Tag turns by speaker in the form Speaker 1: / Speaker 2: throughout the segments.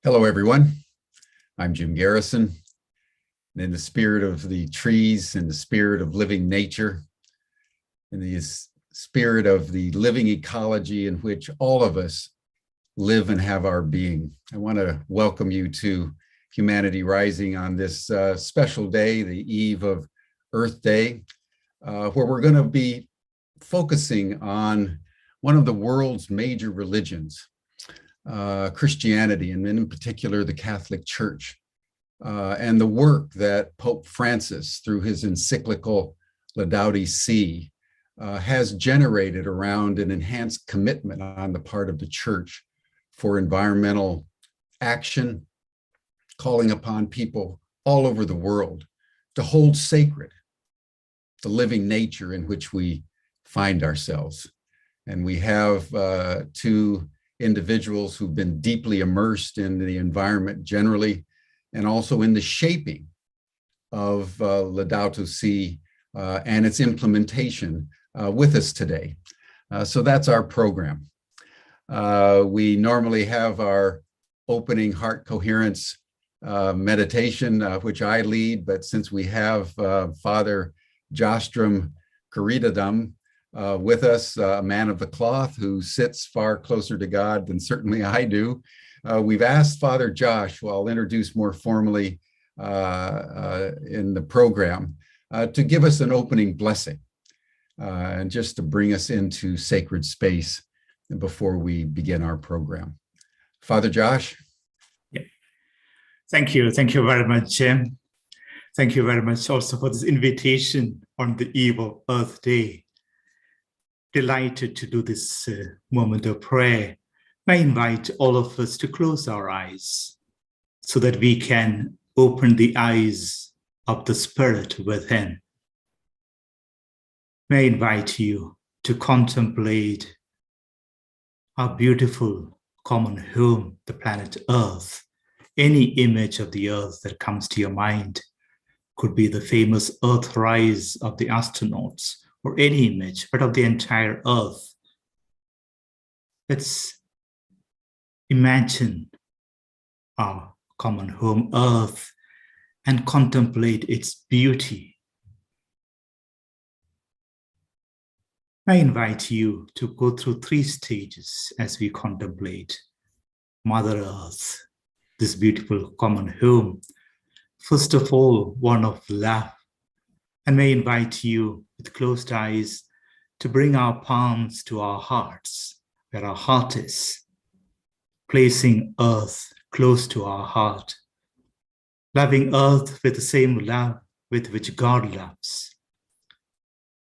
Speaker 1: Hello, everyone. I'm Jim Garrison. And in the spirit of the trees, in the spirit of living nature, in the spirit of the living ecology in which all of us live and have our being, I want to welcome you to Humanity Rising on this special day, the eve of Earth Day, where we're going to be focusing on one of the world's major religions, Christianity, and in particular the Catholic Church, and the work that Pope Francis, through his encyclical Laudato Si, has generated around an enhanced commitment on the part of the Church for environmental action, calling upon people all over the world to hold sacred the living nature in which we find ourselves. And we have two individuals who've been deeply immersed in the environment generally, and also in the shaping of Laudato Si and its implementation with us today. So that's our program. We normally have our opening heart coherence meditation, which I lead, but since we have Father Joshtrum Kureethadam with us, a man of the cloth who sits far closer to God than certainly I do. We've asked Father Josh, who I'll introduce more formally in the program, to give us an opening blessing and just to bring us into sacred space before we begin our program. Father Josh?
Speaker 2: Yeah. Thank you. Thank you very much, Jim. Thank you very much also for this invitation on the eve of Earth Day. Delighted to do this moment of prayer. I invite all of us to close our eyes so that we can open the eyes of the Spirit within. May I invite you to contemplate our beautiful common home, the planet Earth. Any image of the Earth that comes to your mind could be the famous Earthrise of the astronauts, or any image, but of the entire Earth. Let's imagine our common home, Earth, and contemplate its beauty. I invite you to go through 3 stages as we contemplate Mother Earth, this beautiful common home. First of all, one of love. And may I invite you with closed eyes to bring our palms to our hearts, where our heart is, placing earth close to our heart, loving earth with the same love with which God loves.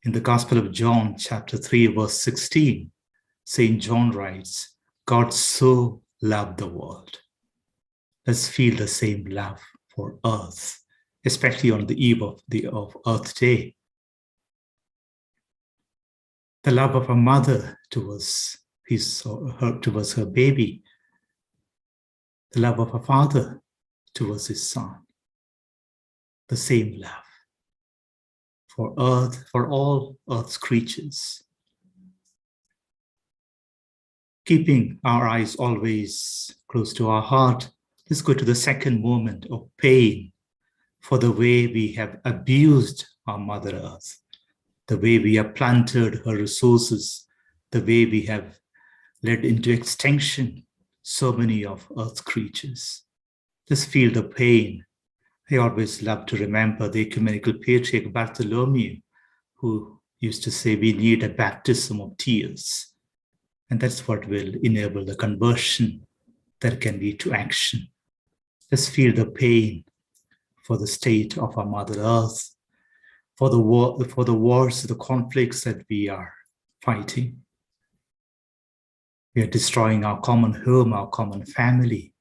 Speaker 2: In the Gospel of John, chapter 3, verse 16, St. John writes, God so loved the world. Let's feel the same love for earth, especially on the eve of Earth Day. The love of a mother towards her baby. The love of a father towards his son. The same love for earth, for all earth's creatures. Keeping our eyes always close to our heart, let's go to the second moment of pain for the way we have abused our Mother Earth, the way we have planted her resources, the way we have led into extinction so many of Earth's creatures. Just feel the pain. I always love to remember the ecumenical patriarch Bartholomew, who used to say we need a baptism of tears. And that's what will enable the conversion that can lead to action. Just feel the pain for the state of our Mother Earth, for the wars, the conflicts that we are fighting. We are destroying our common home, our common family.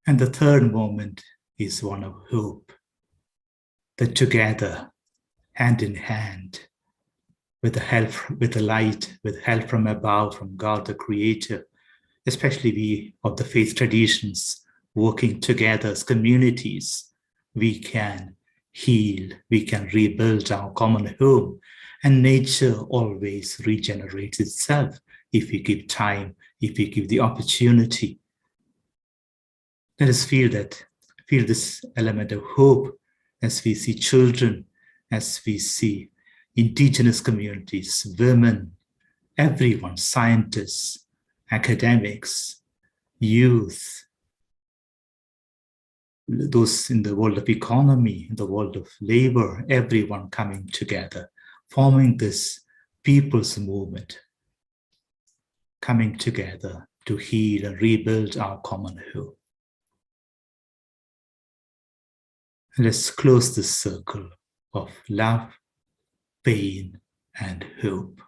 Speaker 2: And the third moment is one of hope, that together, hand in hand, with the help, with the light, with help from above, from God the Creator, especially we of the faith traditions, working together as communities, we can heal, we can rebuild our common home, and nature always regenerates itself if we give time, if we give the opportunity. Let us feel this element of hope as we see children, as we see indigenous communities, women, everyone, scientists, academics, youth, those in the world of economy, in the world of labor, everyone coming together, forming this people's movement, coming together to heal and rebuild our common hope. Let's close this circle of love, pain, and hope.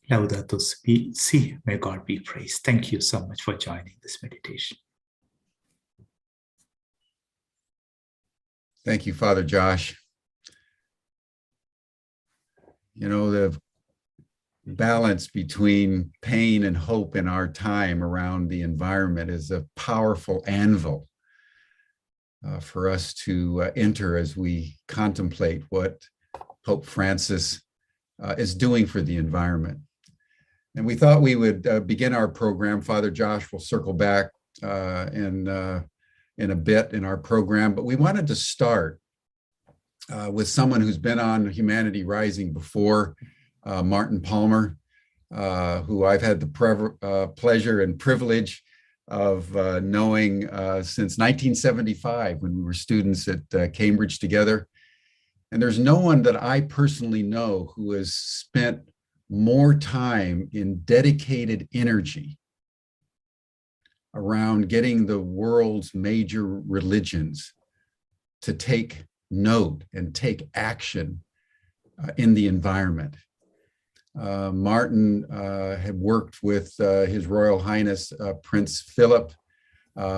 Speaker 2: Laudato Si, may God be praised. Thank you so much for joining this meditation.
Speaker 1: Thank you, Father Josh. You know, the balance between pain and hope in our time around the environment is a powerful anvil for us to enter as we contemplate what Pope Francis is doing for the environment. And we thought we would begin our program. Father Josh will circle back in a bit in our program, but we wanted to start with someone who's been on Humanity Rising before, Martin Palmer, who I've had the pleasure and privilege of knowing since 1975 when we were students at Cambridge together. And there's no one that I personally know who has spent more time in dedicated energy around getting the world's major religions to take note and take action in the environment. Martin had worked with His Royal Highness Prince Philip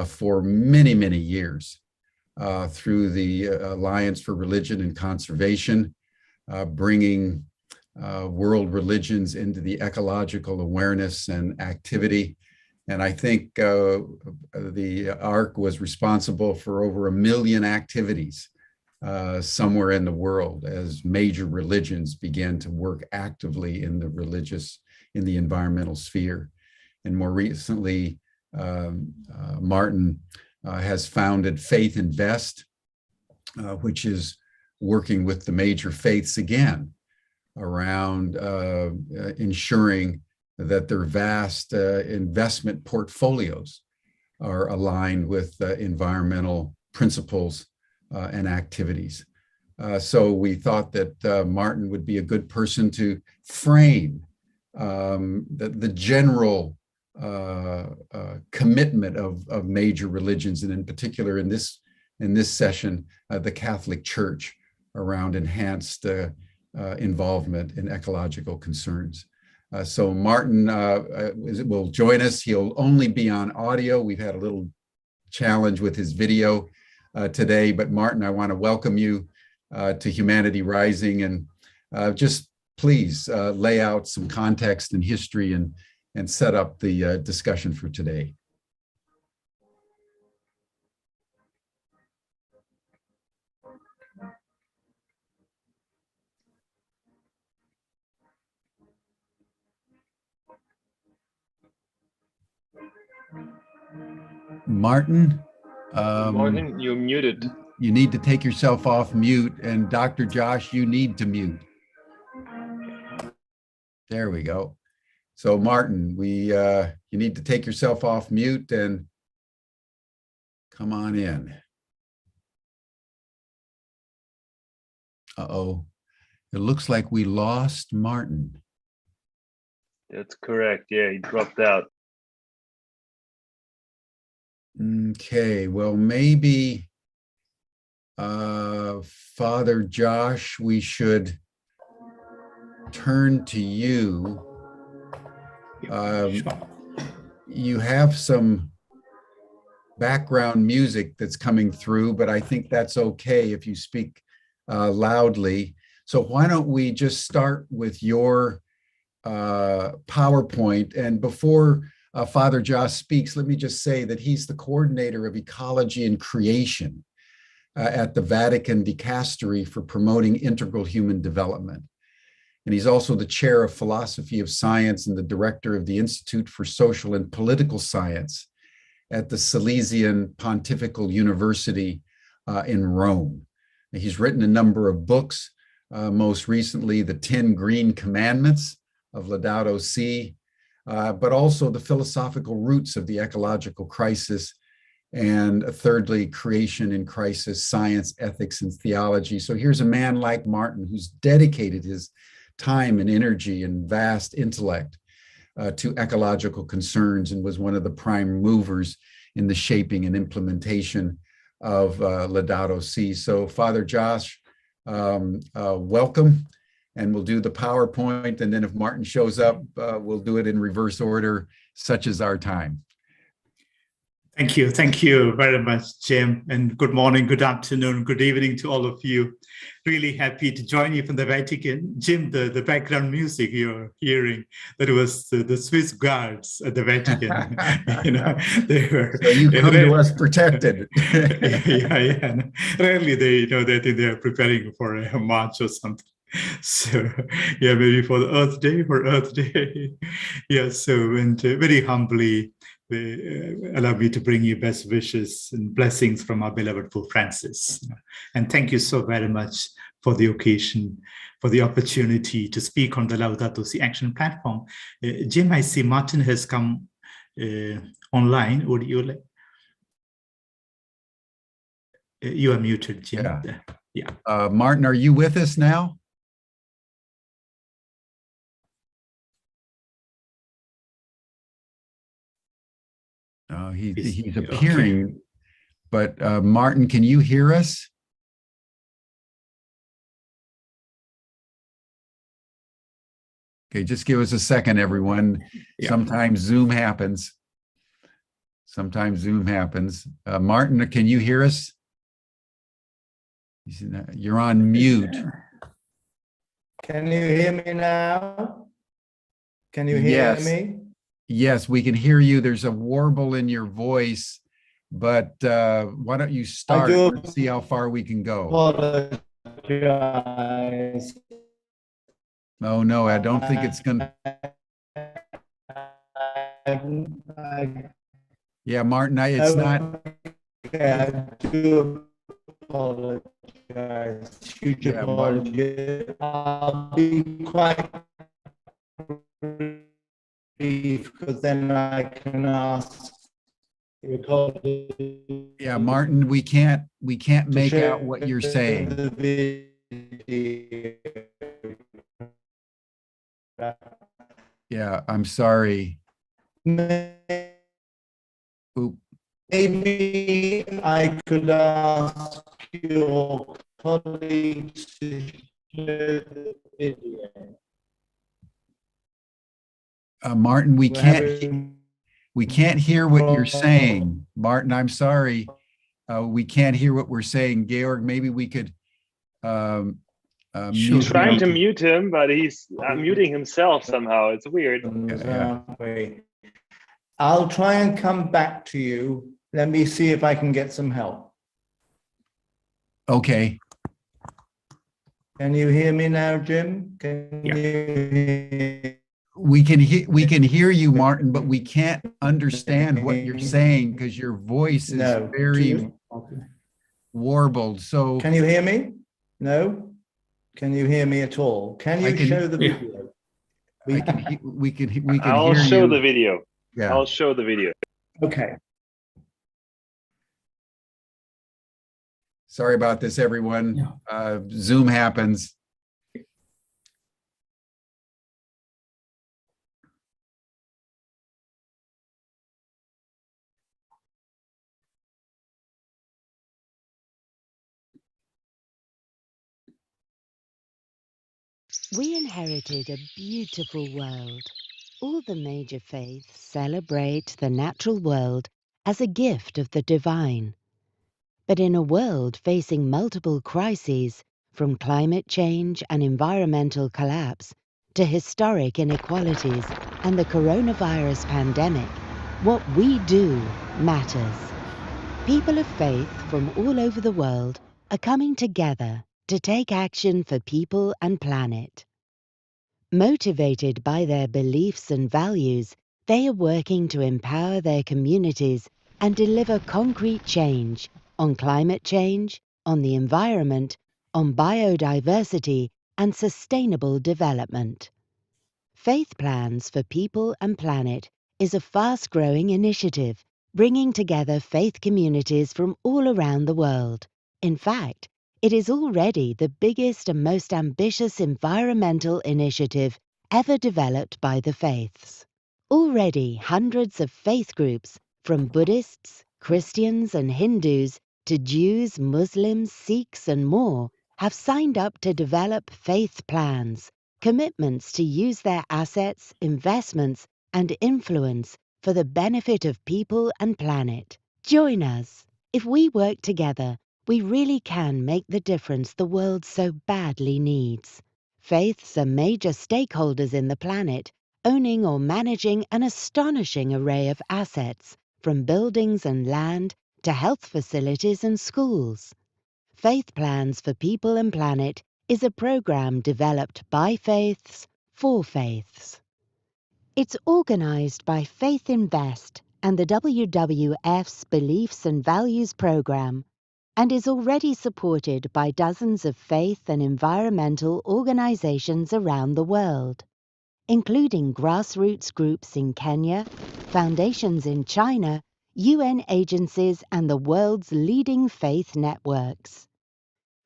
Speaker 1: for many, many years through the Alliance for Religion and Conservation, bringing world religions into the ecological awareness and activity. And I think the ARC was responsible for over 1 million activities somewhere in the world as major religions began to work actively in the environmental sphere. And more recently, Martin has founded Faith Invest, which is working with the major faiths again around ensuring that their vast investment portfolios are aligned with environmental principles and activities. So we thought that Martin would be a good person to frame the general commitment of major religions, and in particular in this session, the Catholic Church, around enhanced involvement in ecological concerns. So Martin will join us. He'll only be on audio. We've had a little challenge with his video today, but Martin, I want to welcome you to Humanity Rising, and just please lay out some context and history and set up the discussion for today. Martin?
Speaker 3: Martin, you're muted.
Speaker 1: You need to take yourself off mute, and Dr. Josh, you need to mute. There we go. So Martin, you need to take yourself off mute and come on in. Uh-oh, it looks like we lost Martin.
Speaker 3: That's correct. Yeah, he dropped out.
Speaker 1: Okay, well, maybe Father Josh, we should turn to you. You have some background music that's coming through, but I think that's okay if you speak loudly. So why don't we just start with your PowerPoint, and before Father Josh speaks, let me just say that he's the coordinator of Ecology and Creation at the Vatican Dicastery for promoting integral human development. And he's also the chair of philosophy of science and the director of the Institute for Social and Political Science at the Silesian Pontifical University in Rome. He's written a number of books, most recently, The 10 Green Commandments of Laudato Si, but also The Philosophical Roots of the Ecological Crisis, and thirdly, Creation in Crisis, Science, Ethics, and Theology. So here's a man like Martin who's dedicated his time and energy and vast intellect to ecological concerns and was one of the prime movers in the shaping and implementation of Laudato Si. So Father Josh, welcome, and we'll do the PowerPoint, and then if Martin shows up, we'll do it in reverse order, such as our time.
Speaker 2: Thank you very much, Jim, and good morning, good afternoon, good evening to all of you. Really happy to join you from the Vatican. Jim, the background music you're hearing, that was the Swiss guards at the Vatican. They were.
Speaker 1: So you come to us protected.
Speaker 2: yeah. Rarely they think they are preparing for a march or something. So yeah, maybe for the Earth Day. Yeah. So and very humbly, allow me to bring you best wishes and blessings from our beloved Pope Francis. And thank you so very much for the occasion, for the opportunity to speak on the Laudato Si action platform. Jim, I see Martin has come online. Would you you are muted, Jim.
Speaker 1: Yeah. Martin, are you with us now? He's appearing, okay. But Martin, can you hear us? Okay, just give us a second, everyone. Yeah. Sometimes Zoom happens. Martin, can you hear us? You're on mute.
Speaker 4: Can you hear me now? Can you hear me?
Speaker 1: Yes, we can hear you. There's a warble in your voice, but why don't you start and see how far we can go?
Speaker 4: Apologize.
Speaker 1: Oh, no, I don't think it's going to. Yeah, Martin, it's not.
Speaker 4: I do apologize. Huge apology. I'll be quite because then I can ask.
Speaker 1: Yeah, Martin, we can't make out what you're saying. Yeah, I'm sorry. Oop.
Speaker 4: Maybe I could ask your colleagues to share the video.
Speaker 1: Martin, we can't hear what you're saying. Martin, I'm sorry. We can't hear what we're saying. Georg, maybe we could
Speaker 3: He's trying to mute him, but he's muting himself somehow. It's weird.
Speaker 4: Yeah. I'll try and come back to you. Let me see if I can get some help.
Speaker 1: Okay.
Speaker 4: Can you hear me now, Jim?
Speaker 1: We can hear you, Martin, but we can't understand what you're saying because your voice is very warbled. So
Speaker 4: can you hear me? No? Can you hear me at all? Can you show the video?
Speaker 1: We can hear you.
Speaker 3: I'll show the video.
Speaker 1: Yeah.
Speaker 3: I'll show the video.
Speaker 4: Okay.
Speaker 1: Sorry about this, everyone. Yeah. Zoom happens.
Speaker 5: We inherited a beautiful world. All the major faiths celebrate the natural world as a gift of the divine. But in a world facing multiple crises, from climate change and environmental collapse to historic inequalities and the coronavirus pandemic, what we do matters. People of faith from all over the world are coming together to take action for people and planet. Motivated by their beliefs and values, they are working to empower their communities and deliver concrete change on climate change, on the environment, on biodiversity, and sustainable development. Faith Plans for People and Planet is a fast-growing initiative bringing together faith communities from all around the world. In fact, it is already the biggest and most ambitious environmental initiative ever developed by the faiths. Already, hundreds of faith groups, from Buddhists, Christians, and Hindus to Jews, Muslims, Sikhs, and more, have signed up to develop faith plans, commitments to use their assets, investments, and influence for the benefit of people and planet. Join us. If we work together, we really can make the difference the world so badly needs. Faiths are major stakeholders in the planet, owning or managing an astonishing array of assets, from buildings and land to health facilities and schools. Faith Plans for People and Planet is a program developed by faiths for faiths. It's organized by Faith Invest and the WWF's Beliefs and Values program, and is already supported by dozens of faith and environmental organizations around the world, including grassroots groups in Kenya, foundations in China, UN agencies, and the world's leading faith networks.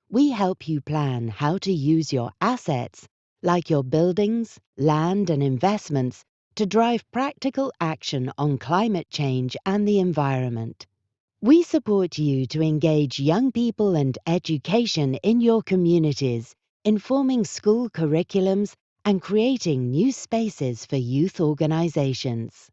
Speaker 5: We help you plan how to use your assets, like your buildings, land, and investments, to drive practical action on climate change and the environment. We support you to engage young people and education in your communities, informing school curriculums and creating new spaces for youth organizations.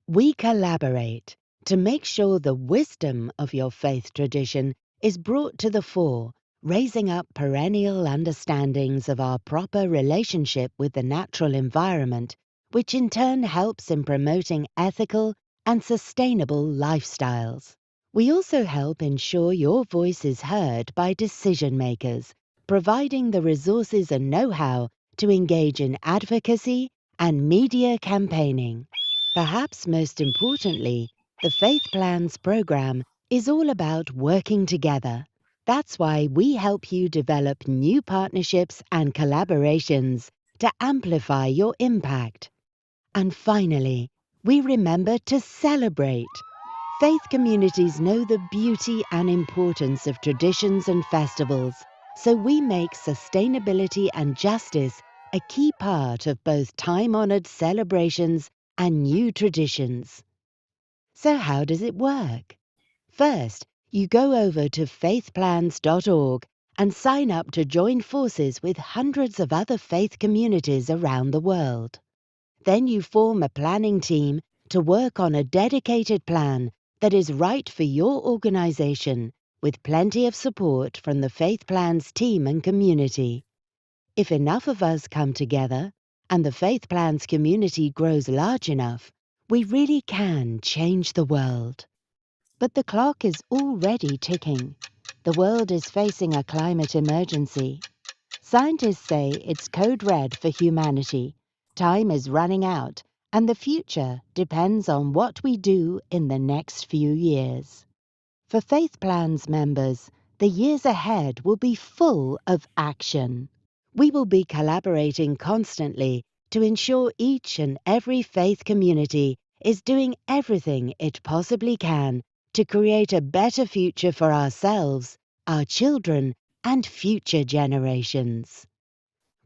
Speaker 5: We collaborate to make sure the wisdom of your faith tradition is brought to the fore, raising up perennial understandings of our proper relationship with the natural environment, which in turn helps in promoting ethical and sustainable lifestyles. We also help ensure your voice is heard by decision makers, providing the resources and know-how to engage in advocacy and media campaigning. Perhaps most importantly, the Faith Plans program is all about working together. That's why we help you develop new partnerships and collaborations to amplify your impact. And finally, we remember to celebrate. Faith communities know the beauty and importance of traditions and festivals, so we make sustainability and justice a key part of both time-honored celebrations and new traditions. So how does it work? First, you go over to faithplans.org and sign up to join forces with hundreds of other faith communities around the world. Then you form a planning team to work on a dedicated plan that is right for your organization, with plenty of support from the Faith Plans team and community. If enough of us come together and the Faith Plans community grows large enough, we really can change the world. But the clock is already ticking. The world is facing a climate emergency. Scientists say it's code red for humanity. Time is running out, and the future depends on what we do in the next few years. For Faith Plans members, the years ahead will be full of action. We will be collaborating constantly to ensure each and every faith community is doing everything it possibly can to create a better future for ourselves, our children, and future generations.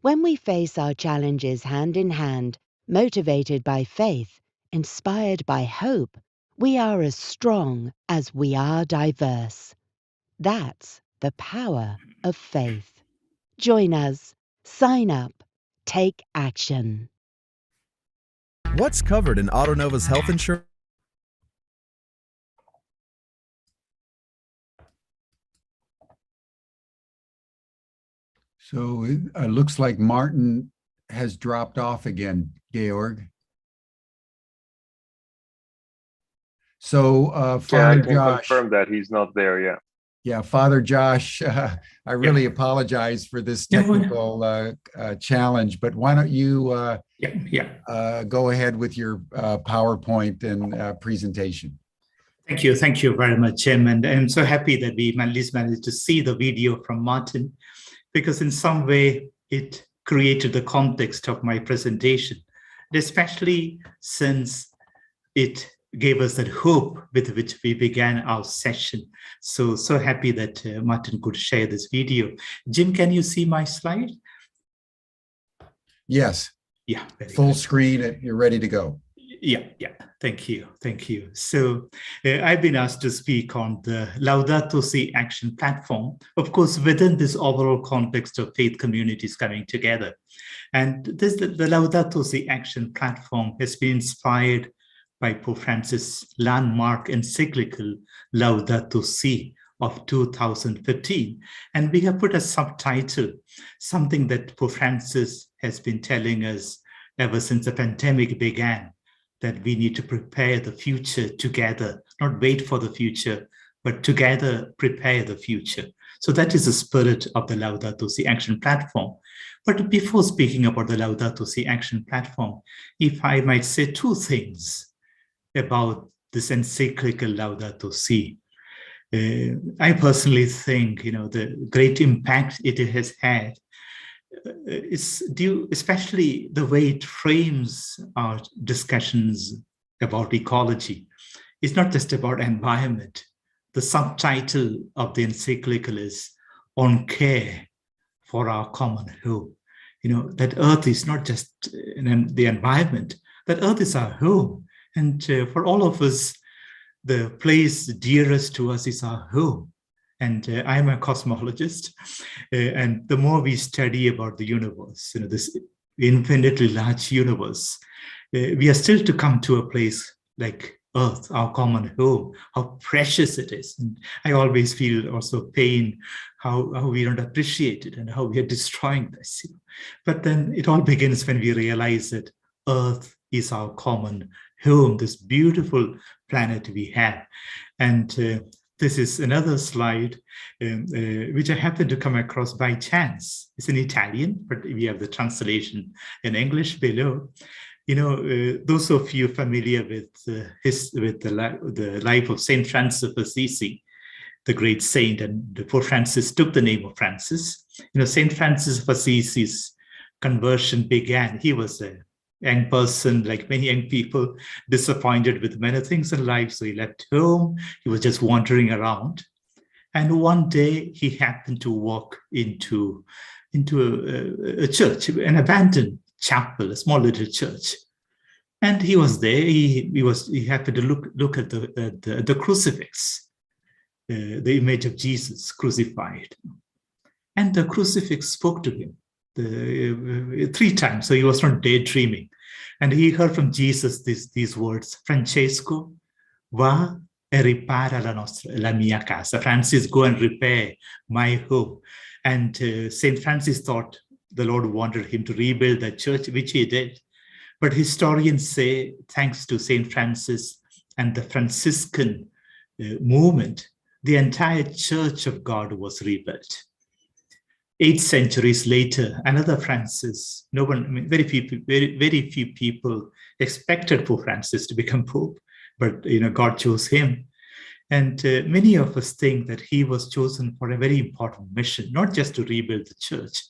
Speaker 5: When we face our challenges hand in hand, motivated by faith, inspired by hope, we are as strong as we are diverse. That's the power of faith. Join us, sign up, take action.
Speaker 6: What's covered in AutoNova's health insurance?
Speaker 1: So it looks like Martin has dropped off again, Georg. So
Speaker 3: Yeah, I
Speaker 1: Father
Speaker 3: can
Speaker 1: Josh,
Speaker 3: confirm that he's not there yet.
Speaker 1: Yeah, Father Josh, I really apologize for this
Speaker 2: No,
Speaker 1: technical challenge, but why don't you go ahead with your PowerPoint and presentation?
Speaker 2: Thank you very much, Jim. And I'm so happy that we at least managed to see the video from Martin, because in some way it created the context of my presentation, especially since it gave us that hope with which we began our session. So happy that Martin could share this video. Jim, can you see my slide?
Speaker 1: Yes.
Speaker 2: Yeah.
Speaker 1: Full screen, you're ready to go.
Speaker 2: Yeah. Thank you. So I've been asked to speak on the Laudato Si action platform, of course, within this overall context of faith communities coming together. And the Laudato Si action platform has been inspired by Pope Francis' landmark encyclical Laudato Si of 2015. And we have put a subtitle, something that Pope Francis has been telling us ever since the pandemic began, that we need to prepare the future together, not wait for the future, but together prepare the future. So that is the spirit of the Laudato Si action platform. But before speaking about the Laudato Si action platform, if I might say two things about this encyclical Laudato Si. I personally think, the great impact it has had is due, especially the way it frames our discussions about ecology. It's not just about environment. The subtitle of the encyclical is on care for our common home. That Earth is not just the environment, that Earth is our home. And for all of us, the place dearest to us is our home. And I'm a cosmologist. And the more we study about the universe, this infinitely large universe, we are still to come to a place like Earth, our common home, how precious it is. And I always feel also pain, how we don't appreciate it and how we are destroying this. But then it all begins when we realize that Earth is our common home, this beautiful planet we have. And this is another slide which I happened to come across by chance. It's in Italian, but we have the translation in English below. Those of you familiar with the life of Saint Francis of Assisi, the great saint, and before Francis took the name of Francis, Saint Francis of Assisi's conversion began. He was a young person, like many young people, disappointed with many things in life. So he left home. He was just wandering around. And one day he happened to walk into a church, an abandoned chapel, a small little church. And he was there. He happened to look at the crucifix, the image of Jesus crucified. And the crucifix spoke to him 3 times, so he was not daydreaming. And he heard from Jesus these words, Francesco, va e ripara la mia casa. Francis, go and repair my home. And St. Francis thought the Lord wanted him to rebuild the church, which he did. But historians say, thanks to St. Francis and the Franciscan movement, the entire Church of God was rebuilt. 8 centuries later, another Francis, very few people expected Pope Francis to become Pope, but God chose him. And many of us think that he was chosen for a very important mission, not just to rebuild the church,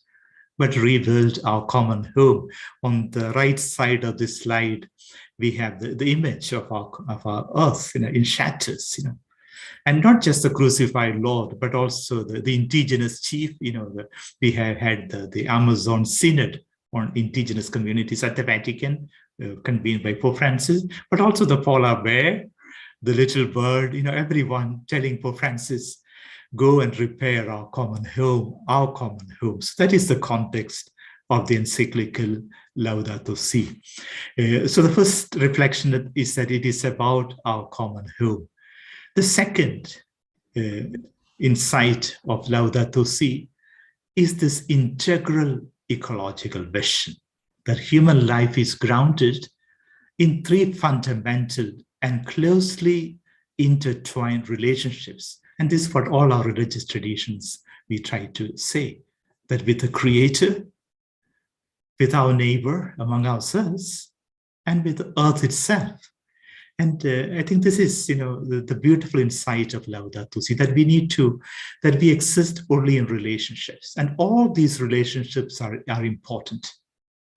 Speaker 2: but rebuild our common home. On the right side of this slide, we have the image of our earth in shatters, And not just the crucified Lord, but also the indigenous chief. We have had the Amazon Synod on indigenous communities at the Vatican, convened by Pope Francis, but also the polar bear, the little bird, everyone telling Pope Francis, go and repair our common home, our common home. So that is the context of the encyclical Laudato Si. So the first reflection is that it is about our common home. The second insight of Laudato Si is this integral ecological vision, that human life is grounded in 3 fundamental and closely intertwined relationships And this is what all our religious traditions we try to say, that with the Creator, with our neighbor, among ourselves, and with the earth itself. And I think this is, the beautiful insight of Laudato Si, that that we exist only in relationships. And all these relationships are important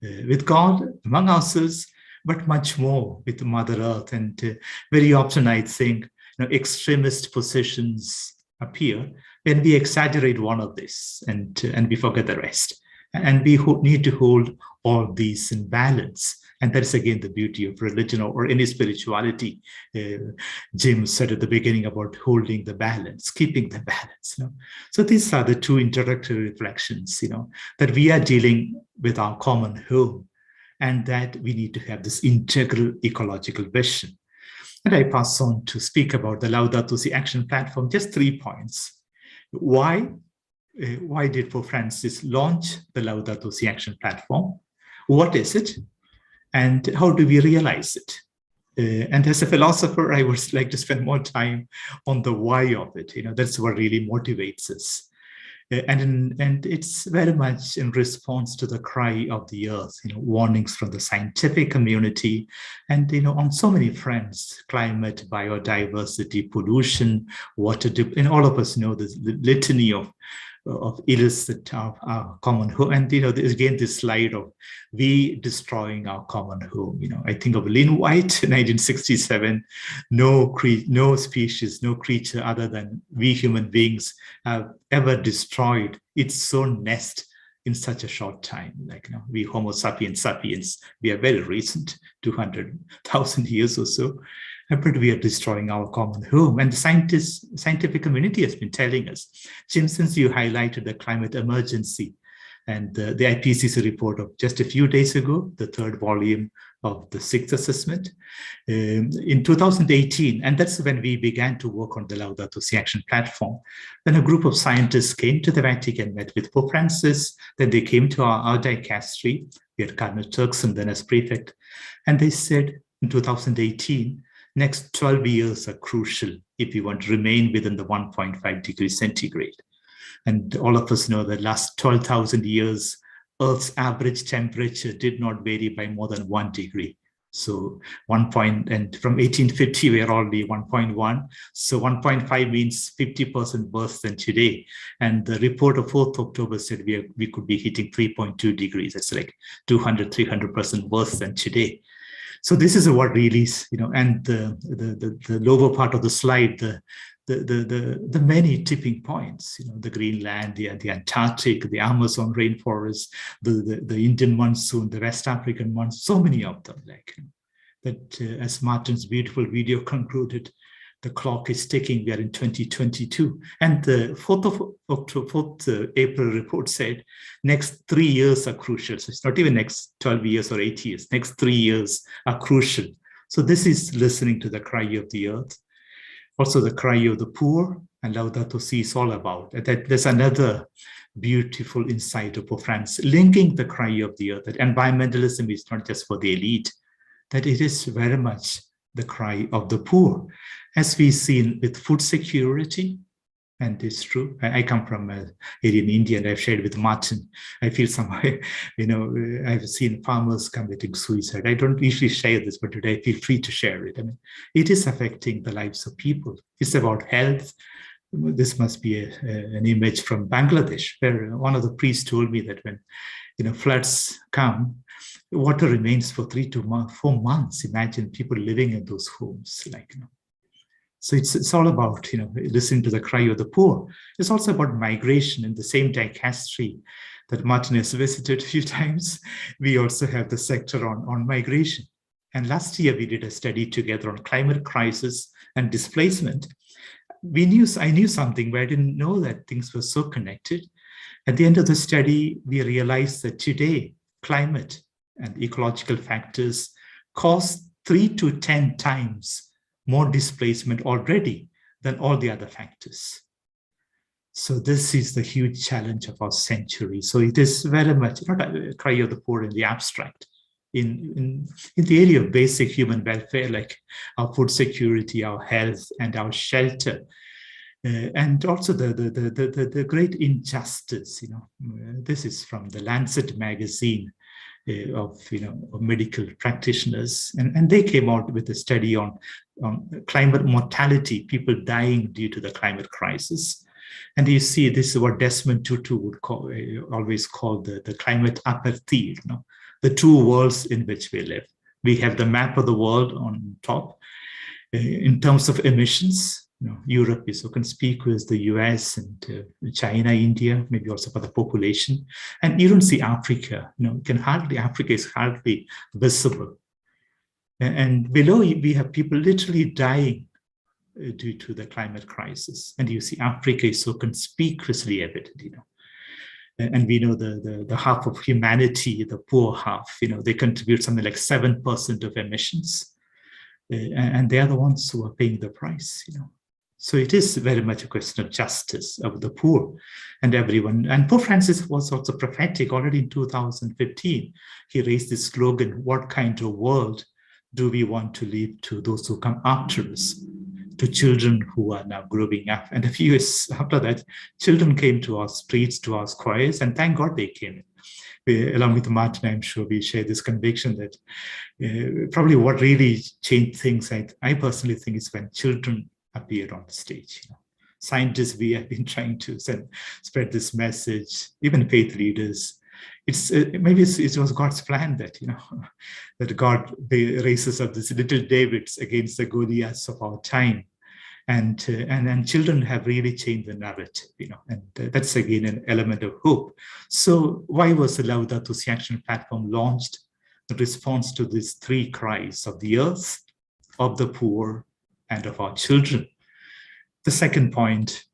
Speaker 2: with God, among ourselves, but much more with Mother Earth. And very often I think extremist positions appear when we exaggerate one of this and we forget the rest. And we need to hold all these in balance. And that is, again, the beauty of religion or any spirituality. Jim said at the beginning about holding the balance, keeping the balance. So these are the two introductory reflections, that we are dealing with our common home, and that we need to have this integral ecological vision. And I pass on to speak about the Laudato Si action platform, just 3 points. Why did Pope Francis launch the Laudato Si action platform? What is it? And how do we realize it? And as a philosopher, I would like to spend more time on the why of it. That's what really motivates us. And it's very much in response to the cry of the earth, warnings from the scientific community, and on so many fronts: climate, biodiversity, pollution, water, and all of us know the litany of ills that are our common home. And again, this slide of we destroying our common home. I think of Lynn White in 1967. No species, no creature other than we human beings have ever destroyed its own nest in such a short time. We Homo sapiens, we are very recent, 200,000 years or so. But we are destroying our common home. And the scientific community has been telling us. Jim, since you highlighted the climate emergency and the IPCC report of just a few days ago, the 3rd volume of the 6th assessment, in 2018, and that's when we began to work on the Laudato Si action platform, then a group of scientists came to the Vatican, met with Pope Francis, then they came to our dicastery. We had Cardinal Turkson then as prefect, and they said in 2018, next 12 years are crucial if we want to remain within the 1.5 degrees centigrade. And all of us know that last 12,000 years, Earth's average temperature did not vary by more than 1 degree. So and from 1850, we're already 1.1. So 1.5 means 50% worse than today. And the report of 4th October said we could be hitting 3.2 degrees. That's like 300% worse than today. So this is what really is, and the lower part of the slide, the many tipping points, the Greenland, the Antarctic, the Amazon rainforest, the Indian monsoon, the West African monsoon, so many of them. That as Martin's beautiful video concluded, the clock is ticking. We are in 2022, and the 4th April report said next 3 years are crucial. So it's not even next 12 years or 8 years. Next 3 years are crucial. So this is listening to the cry of the earth, also the cry of the poor, and Laudato Si is all about that. There's another beautiful insight of Pope Francis linking the cry of the earth. That environmentalism is not just for the elite, that it is very much the cry of the poor, as we've seen with food security. And it's true. I come from an area in India, and I've shared with Martin. I feel somehow, I've seen farmers committing suicide. I don't usually share this, but today I feel free to share it. It is affecting the lives of people. It's about health. This must be an image from Bangladesh, where one of the priests told me that when floods come, water remains for 3 to 4 months. Imagine people living in those homes, So it's all about, listening to the cry of the poor. It's also about migration. In the same dicastery that Martin has visited a few times, we also have the sector on migration. And last year we did a study together on climate crisis and displacement. I knew something, but I didn't know that things were so connected. At the end of the study, we realized that today, climate and ecological factors cause 3 to 10 times more displacement already than all the other factors. So this is the huge challenge of our century. So it is very much not a cry of the poor in the abstract. In the area of basic human welfare, like our food security, our health, and our shelter, And also the great injustice, this is from the Lancet magazine of medical practitioners, and they came out with a study on climate mortality, people dying due to the climate crisis. And you see, this is what Desmond Tutu would always call the climate apartheid, the two worlds in which we live. We have the map of the world on top. In terms of emissions, Europe is so conspicuous, the US and China, India, maybe also for the population. And you don't see Africa, Africa is hardly visible. And below, we have people literally dying due to the climate crisis. And you see Africa is so conspicuously evident, And we know the half of humanity, the poor half, they contribute something like 7% of emissions. And they are the ones who are paying the price, So it is very much a question of justice of the poor and everyone. And Pope Francis was also prophetic already in 2015. He raised this slogan, what kind of world do we want to leave to those who come after us, to children who are now growing up? And a few years after that, children came to our streets, to our squares, and thank God they came. Along with Martin, I'm sure we share this conviction that probably what really changed things, I personally think, is when children appeared on the stage. Scientists, we have been trying to spread this message, even faith leaders. Maybe it was God's plan that that God raises up these little Davids against the Goliaths of our time, and children have really changed the narrative, and that's again an element of hope. So why was the Laudato Si Action Platform launched? In response to these three cries of the earth, of the poor, and of our children. The second point,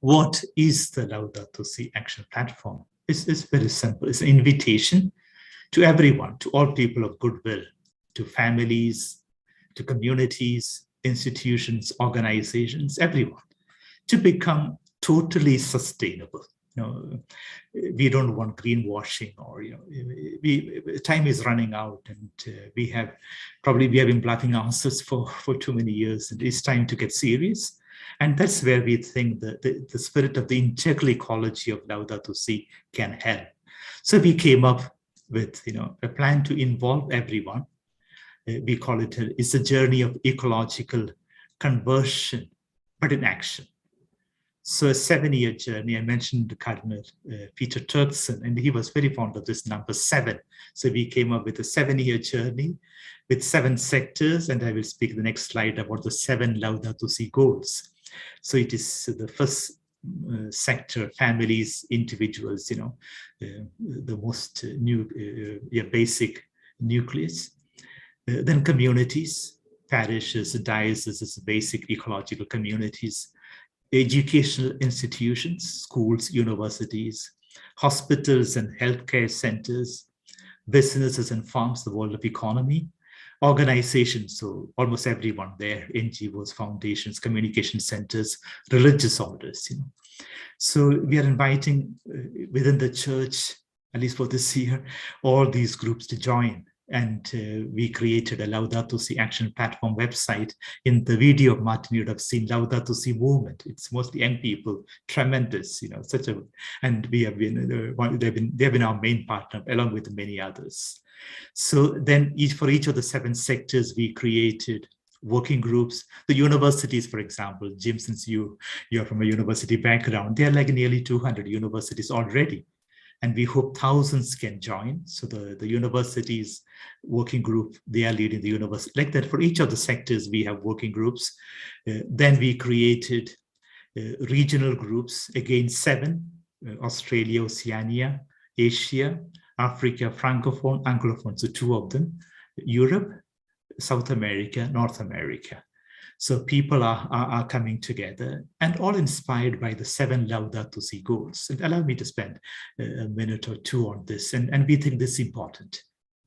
Speaker 2: what is the Laudato Si Action Platform? It's very simple. It's an invitation to everyone, to all people of goodwill, to families, to communities, institutions, organizations, everyone, to become totally sustainable. We don't want greenwashing, or time is running out, and we have been bluffing ourselves for too many years, and it's time to get serious. And that's where we think the spirit of the integral ecology of Laudato Si can help. So we came up with a plan to involve everyone. We call it's a journey of ecological conversion, but in action. So a 7-year journey. I mentioned Cardinal Peter Turkson, and he was very fond of this number 7. So we came up with a 7-year journey with 7 sectors, and I will speak the next slide about the 7 Laudato Si goals. So it is the first sector, families, individuals, the most basic nucleus. Then communities, parishes, dioceses, basic ecological communities, educational institutions, schools, universities, hospitals and healthcare centers, businesses and farms, the world of economy, organizations, so almost everyone there, NGOs, foundations, communication centers, religious orders. So we are inviting within the church, at least for this year, all these groups to join. And we created a Laudato Si Action Platform website. In the video of Martin, you'd have seen Laudato Si movement. It's mostly young people, tremendous, and we have been, they've been our main partner along with many others. So then for each of the 7 sectors, we created working groups. The universities, for example, Jim, since you're from a university background, there are like nearly 200 universities already. And we hope thousands can join. So the universities working group, they are leading the university. Like that, for each of the sectors, we have working groups. Then we created regional groups, again 7, Australia, Oceania, Asia, Africa, Francophone, Anglophone, so 2 of them, Europe, South America, North America. So people are coming together, and all inspired by the 7 Laudato Si goals. And allow me to spend a minute or 2 on this. And we think this is important.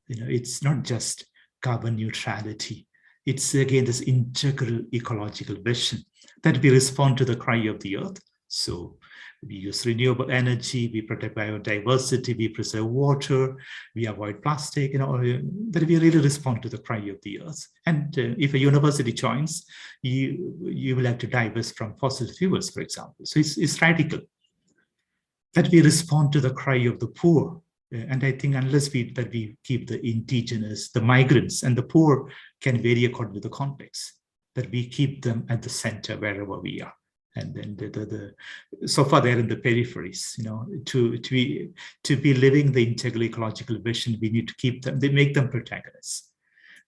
Speaker 2: It's not just carbon neutrality. It's again this integral ecological vision that we respond to the cry of the earth. So we use renewable energy, we protect biodiversity, we preserve water, we avoid plastic, that we really respond to the cry of the earth. And if a university joins, you will have to divest from fossil fuels, for example. So it's radical that we respond to the cry of the poor. And I think unless we keep the indigenous, the migrants, and the poor can vary according to the context, that we keep them at the center wherever we are. And then so far they're in the peripheries, to be living the integral ecological vision, we need to keep them, they make them protagonists.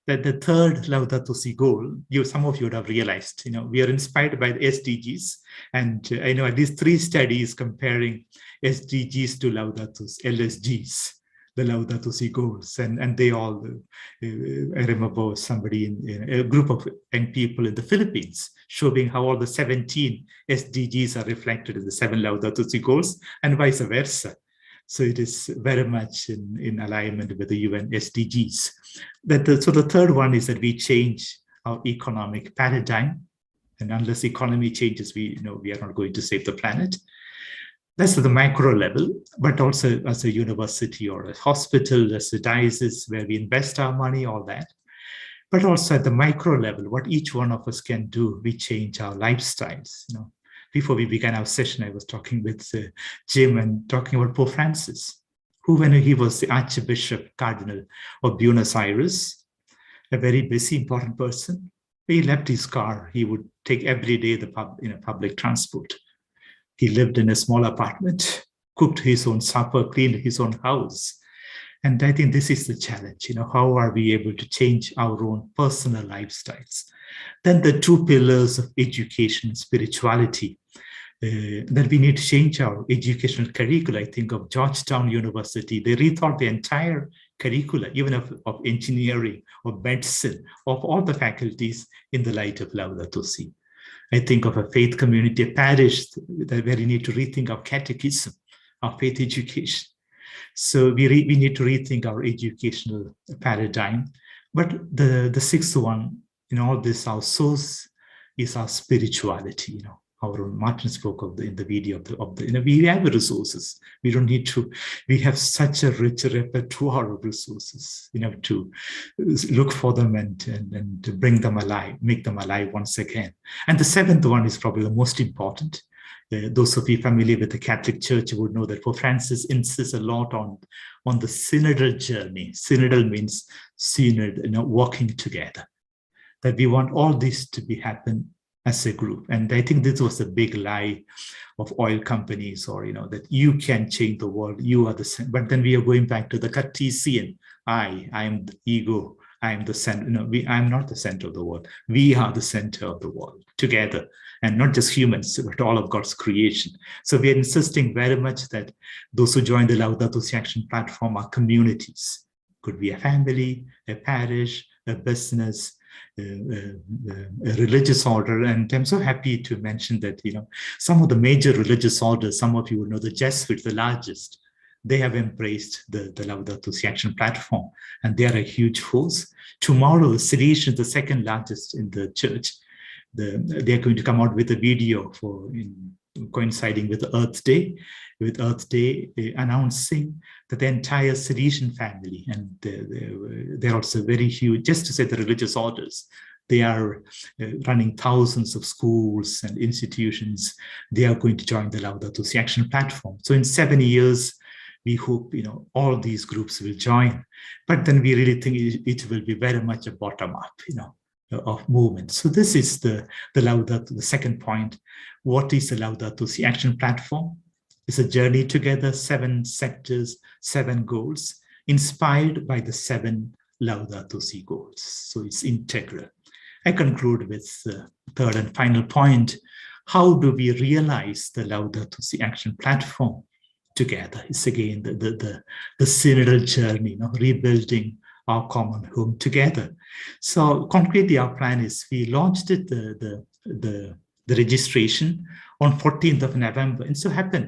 Speaker 2: That the third Laudato Si goal, some of you would have realized, we are inspired by the SDGs. And I know at least 3 studies comparing SDGs to Laudato LSGs, the Laudato Si goals. And they all, I remember somebody in a group of young people in the Philippines showing how all the 17 SDGs are reflected in the 7 Laudato Si goals and vice versa. So it is very much in alignment with the UN SDGs. So the third one is that we change our economic paradigm. And unless the economy changes, we are not going to save the planet. That's at the macro level, but also as a university or a hospital, as a diocese where we invest our money, all that. But also at the micro level, what each one of us can do, we change our lifestyles. Before we began our session, I was talking with Jim and talking about Pope Francis, who, when he was the Archbishop Cardinal of Buenos Aires, a very busy, important person, he left his car. He would take every day the public transport. He lived in a small apartment, cooked his own supper, cleaned his own house. And I think this is the challenge, how are we able to change our own personal lifestyles? Then the 2 pillars of education and spirituality, that we need to change our educational curricula. I think of Georgetown University, they rethought the entire curricula, even of engineering, of medicine, of all the faculties in the light of Laudato Si. I think of a faith community, a parish, where we need to rethink our catechism, our faith education. So we need to rethink our educational paradigm. But the 6th one, in all this, our source is our spirituality. Our own Martin spoke of in the video we have the resources. We don't need to. We have such a rich repertoire of resources. To look for them and to bring them alive, make them alive once again. And the 7th one is probably the most important. Those of you familiar with the Catholic Church would know that Pope Francis insists a lot on the synodal journey. Synodal means synod, walking together. That we want all this to happen as a group. And I think this was a big lie of oil companies, or that you can change the world, you are the center. But then we are going back to the Cartesian. I am the ego, I am the center. I am not the center of the world. We are the center of the world together, and not just humans, but all of God's creation. So we are insisting very much that those who join the Laudato Si Action platform are communities. Could be a family, a parish, a business, a religious order. And I'm so happy to mention that, some of the major religious orders, some of you will know the Jesuits, the largest, they have embraced the Laudato Si Action platform, and they are a huge force. Tomorrow, the Salesians, the 2nd largest in the church, they are going to come out with a video coinciding with Earth Day, announcing that the entire Salesian family, and they're also very huge, just to say the religious orders, they are running thousands of schools and institutions. They are going to join the Laudato Si Action platform. So in 7 years, we hope all these groups will join. But then we really think it will be very much a bottom-up, of movement. So this is the Laudato, the 2nd point. What is the Laudato Si Action platform? It's a journey together, 7 sectors, 7 goals, inspired by the 7 Laudato Si goals. So it's integral. I conclude with the 3rd and final point. How do we realize the Laudato Si Action platform together? It's again the synodal journey, rebuilding our common home together. So concretely, our plan is we launched it, the registration on 14th of November. And so happened,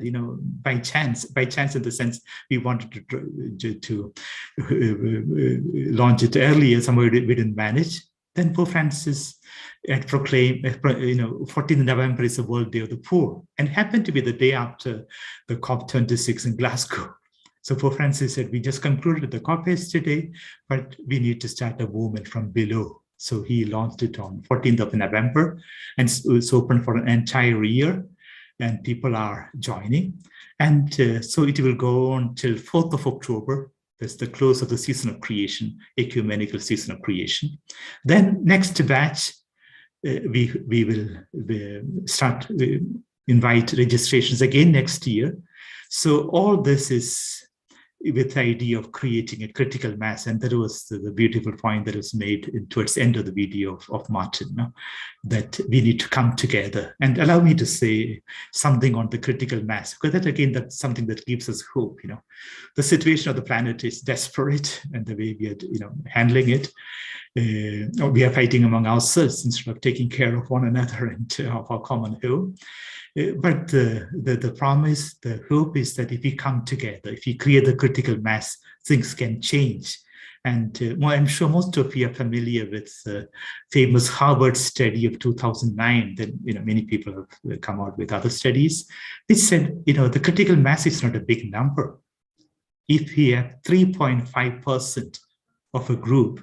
Speaker 2: by chance in the sense we wanted to launch it earlier, somehow we didn't manage. Then Pope Francis had proclaimed, 14th November is the World Day of the Poor, and happened to be the day after the COP26 in Glasgow. So Pope Francis said, we just concluded the COP yesterday, but we need to start a movement from below. So he launched it on 14th of November, and it's open for an entire year, and people are joining. And so it will go on till 4th of October. That's the close of the season of creation, ecumenical season of creation. Then next batch, we will start invite registrations again next year. So all this is with the idea of creating a critical mass. And that was the beautiful point that was made towards the end of the video of Martin, no? That we need to come together. And allow me to say something on the critical mass, because that, again, that's something that gives us hope. The situation of the planet is desperate, and the way we are handling it, we are fighting among ourselves instead of taking care of one another and of our common home. But the promise, the hope is that if we come together, if we create the critical mass, things can change. And I'm sure most of you are familiar with the famous Harvard study of 2009. Then many people have come out with other studies, which said the critical mass is not a big number. If we have 3.5% of a group,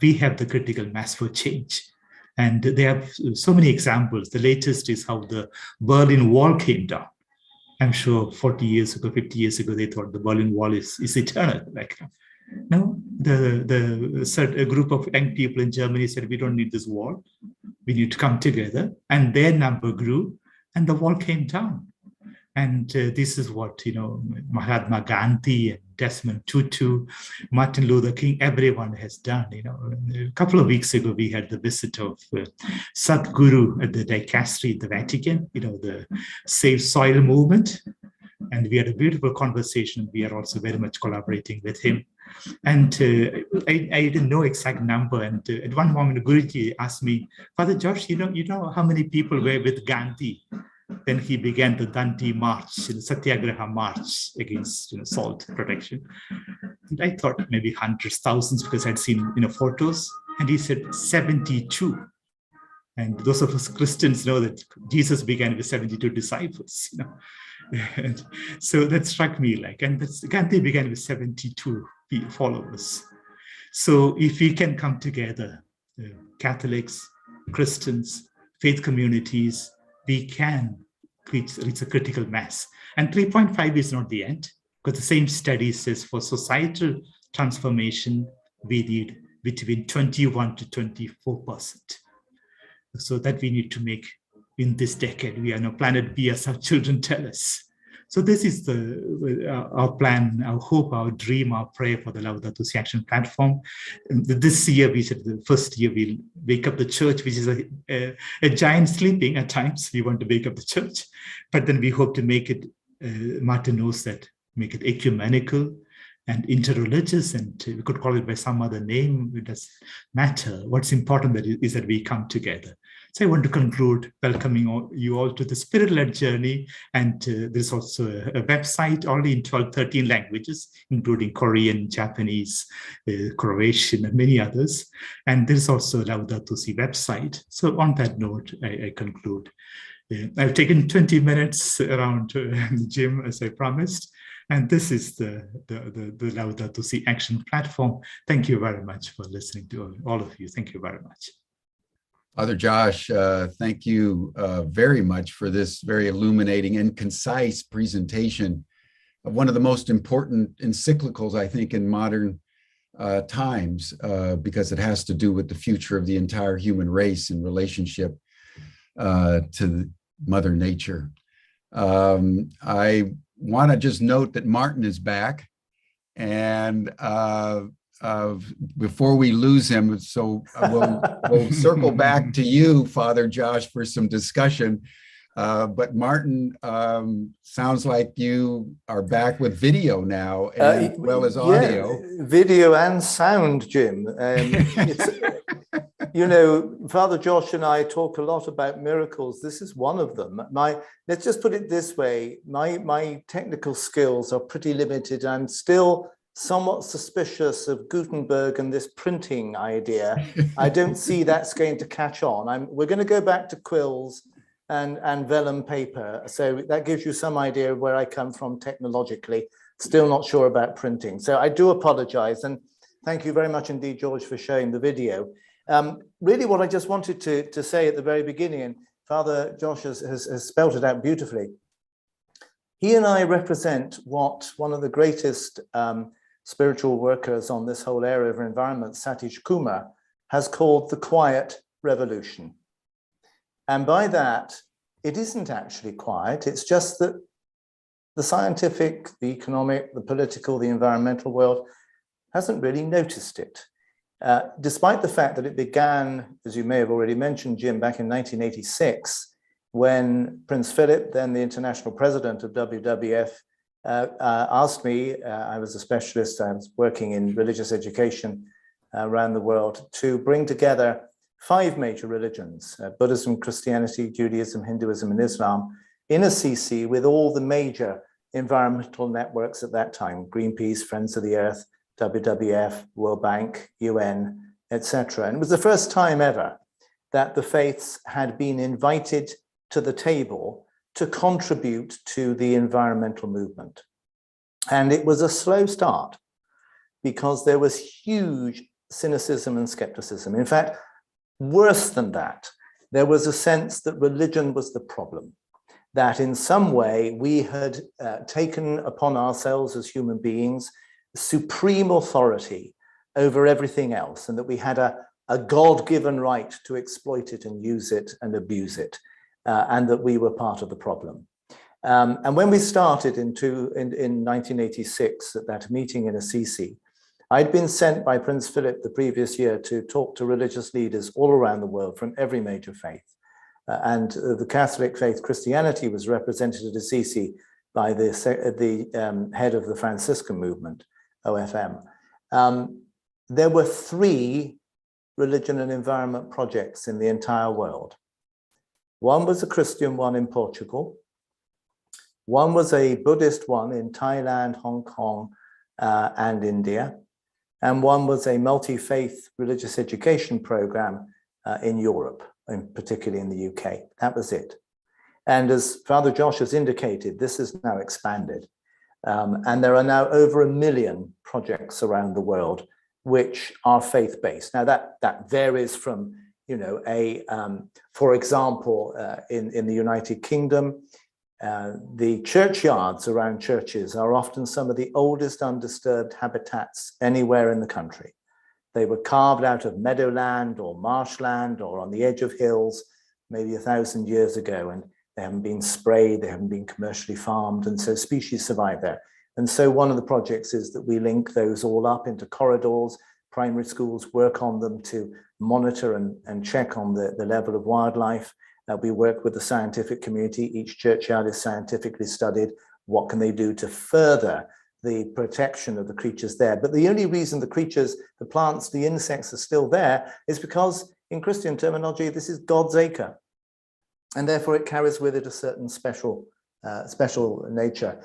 Speaker 2: we have the critical mass for change. And there are so many examples. The latest is how the Berlin Wall came down. I'm sure 40 years ago, 50 years ago, they thought the Berlin Wall is eternal. No, a group of young people in Germany said, we don't need this wall. We need to come together. And their number grew, and the wall came down. And this is what, Mahatma Gandhi and Desmond Tutu, Martin Luther King, everyone has done. A couple of weeks ago, we had the visit of Sadhguru at the dicastery at the Vatican, the Save Soil movement. And we had a beautiful conversation. We are also very much collaborating with him. And I didn't know exact number. And at one moment, Guruji asked me, Father Josh, you know how many people were with Gandhi? Then he began the Dandi March, Satyagraha March against salt protection. And I thought maybe hundreds, thousands, because I'd seen photos. And he said 72. And those of us Christians know that Jesus began with 72 disciples. And so that struck me and Gandhi began with 72 followers. So if we can come together, Catholics, Christians, faith communities, we can reach a critical mass. And 3.5 is not the end, because the same study says for societal transformation, we need between 21 to 24%. So that we need to make in this decade. We are on planet B, as our children tell us. So this is our plan, our hope, our dream, our prayer for the Laudato Si Action platform. This year, we said the first year we'll wake up the church, which is a giant sleeping at times. We want to wake up the church, but then we hope to make it, Martin knows that, make it ecumenical and interreligious, and we could call it by some other name. It doesn't matter. What's important is that we come together. So I want to conclude welcoming you all to the spirit-led journey. And there's also a website only in 13 languages, including Korean, Japanese, Croatian, and many others. And there's also a Laudato Si website. So on that note, I conclude. I've taken 20 minutes around Jim, as I promised. And this is the Laudato Si Action platform. Thank you very much for listening to all of you. Thank you very much.
Speaker 1: Father Josh, thank you very much for this very illuminating and concise presentation of one of the most important encyclicals, I think, in modern times, because it has to do with the future of the entire human race in relationship to Mother Nature. I want to just note that Martin is back, and before we lose him, so we'll circle back to you, Father Josh, for some discussion. But Martin, sounds like you are back with video now, as well as audio.
Speaker 4: Yeah, video and sound, Jim. Father Josh and I talk a lot about miracles. This is one of them. Let's just put it this way. My technical skills are pretty limited. I'm still somewhat suspicious of Gutenberg and this printing idea. I don't see that's going to catch on. We're going to go back to quills and vellum paper. So that gives you some idea of where I come from technologically. Still not sure about printing. So I do apologize. And thank you very much indeed, George, for showing the video. Really what I just wanted to say at the very beginning, and Father Josh has spelled it out beautifully. He and I represent what one of the greatest spiritual workers on this whole area of environment, Satish Kumar, has called the quiet revolution. And by that, it isn't actually quiet. It's just that the scientific, the economic, the political, the environmental world hasn't really noticed it. Despite the fact that it began, as you may have already mentioned, Jim, back in 1986, when Prince Philip, then the international president of WWF, asked me, I was a specialist, I was working in religious education around the world, to bring together 5 major religions, Buddhism, Christianity, Judaism, Hinduism, and Islam, in Assisi with all the major environmental networks at that time, Greenpeace, Friends of the Earth, WWF, World Bank, UN, etc. And it was the first time ever that the faiths had been invited to the table to contribute to the environmental movement. And it was a slow start because there was huge cynicism and skepticism. In fact, worse than that, there was a sense that religion was the problem, that in some way we had taken upon ourselves as human beings supreme authority over everything else, and that we had a God-given right to exploit it and use it and abuse it, and that we were part of the problem. And when we started in 1986 at that meeting in Assisi, I'd been sent by Prince Philip the previous year to talk to religious leaders all around the world from every major faith. And the Catholic faith, Christianity, was represented at Assisi by the head of the Franciscan movement, OFM. There were 3 religion and environment projects in the entire world. One was a Christian one in Portugal. One was a Buddhist one in Thailand, Hong Kong, and India. And one was a multi-faith religious education program in Europe, and particularly in the UK. That was it. And as Father Josh has indicated, this is now expanded. And there are now over 1 million projects around the world which are faith-based. Now that varies from, for example, in the United Kingdom, the churchyards around churches are often some of the oldest undisturbed habitats anywhere in the country. They were carved out of meadowland or marshland or on the edge of hills, maybe 1,000 years ago, and they haven't been sprayed, they haven't been commercially farmed, and so species survive there. And so one of the projects is that we link those all up into corridors. Primary schools work on them to monitor and check on the level of wildlife. We work with the scientific community. Each churchyard is scientifically studied. What can they do to further the protection of the creatures there? But the only reason the creatures, the plants, the insects are still there is because, in Christian terminology, this is God's acre. And therefore it carries with it a certain special nature.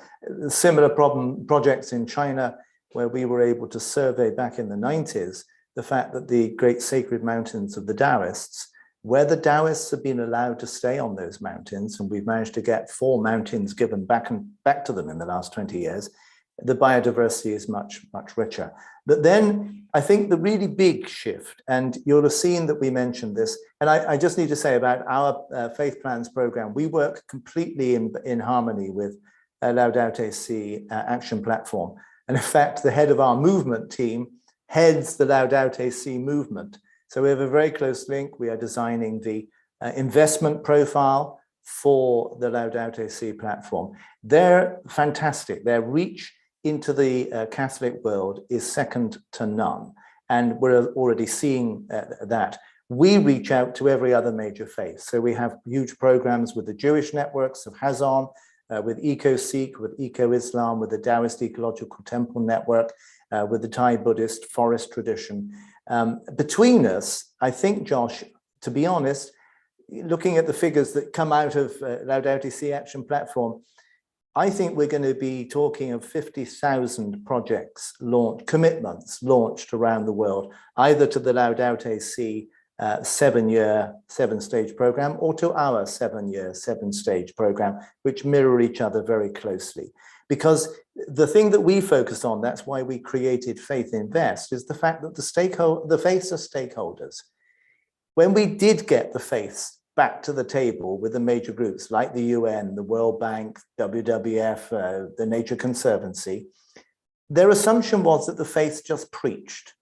Speaker 4: Similar projects in China, where we were able to survey back in the 90s, the fact that the great sacred mountains of the Taoists, where the Taoists have been allowed to stay on those mountains, and we've managed to get 4 mountains given back to them in the last 20 years, the biodiversity is much, much richer. But then I think the really big shift, and you'll have seen that we mentioned this, and I just need to say about our Faith Plans program, we work completely in harmony with Laudato Si action platform. And in fact, the head of our movement team heads the Laudato Si movement. So we have a very close link. We are designing the investment profile for the Laudato Si platform. They're fantastic. Their reach into the Catholic world is second to none. And we're already seeing that. We reach out to every other major faith. So we have huge programs with the Jewish networks of Hazon, with Eco-Sikh, with Eco-Islam, with the Taoist Ecological Temple Network, with the Thai Buddhist forest tradition. Between us, I think, Josh, to be honest, looking at the figures that come out of Laudato Si Action Platform, I think we're going to be talking of 50,000 projects commitments launched around the world, either to the Laudato Si 7-year, 7-stage program, or to our 7-year, 7-stage program, which mirror each other very closely. Because the thing that we focus on, that's why we created Faith Invest, is the fact that the faiths are stakeholders. When we did get the faiths back to the table with the major groups like the UN, the World Bank, WWF, the Nature Conservancy, their assumption was that the faiths just preached,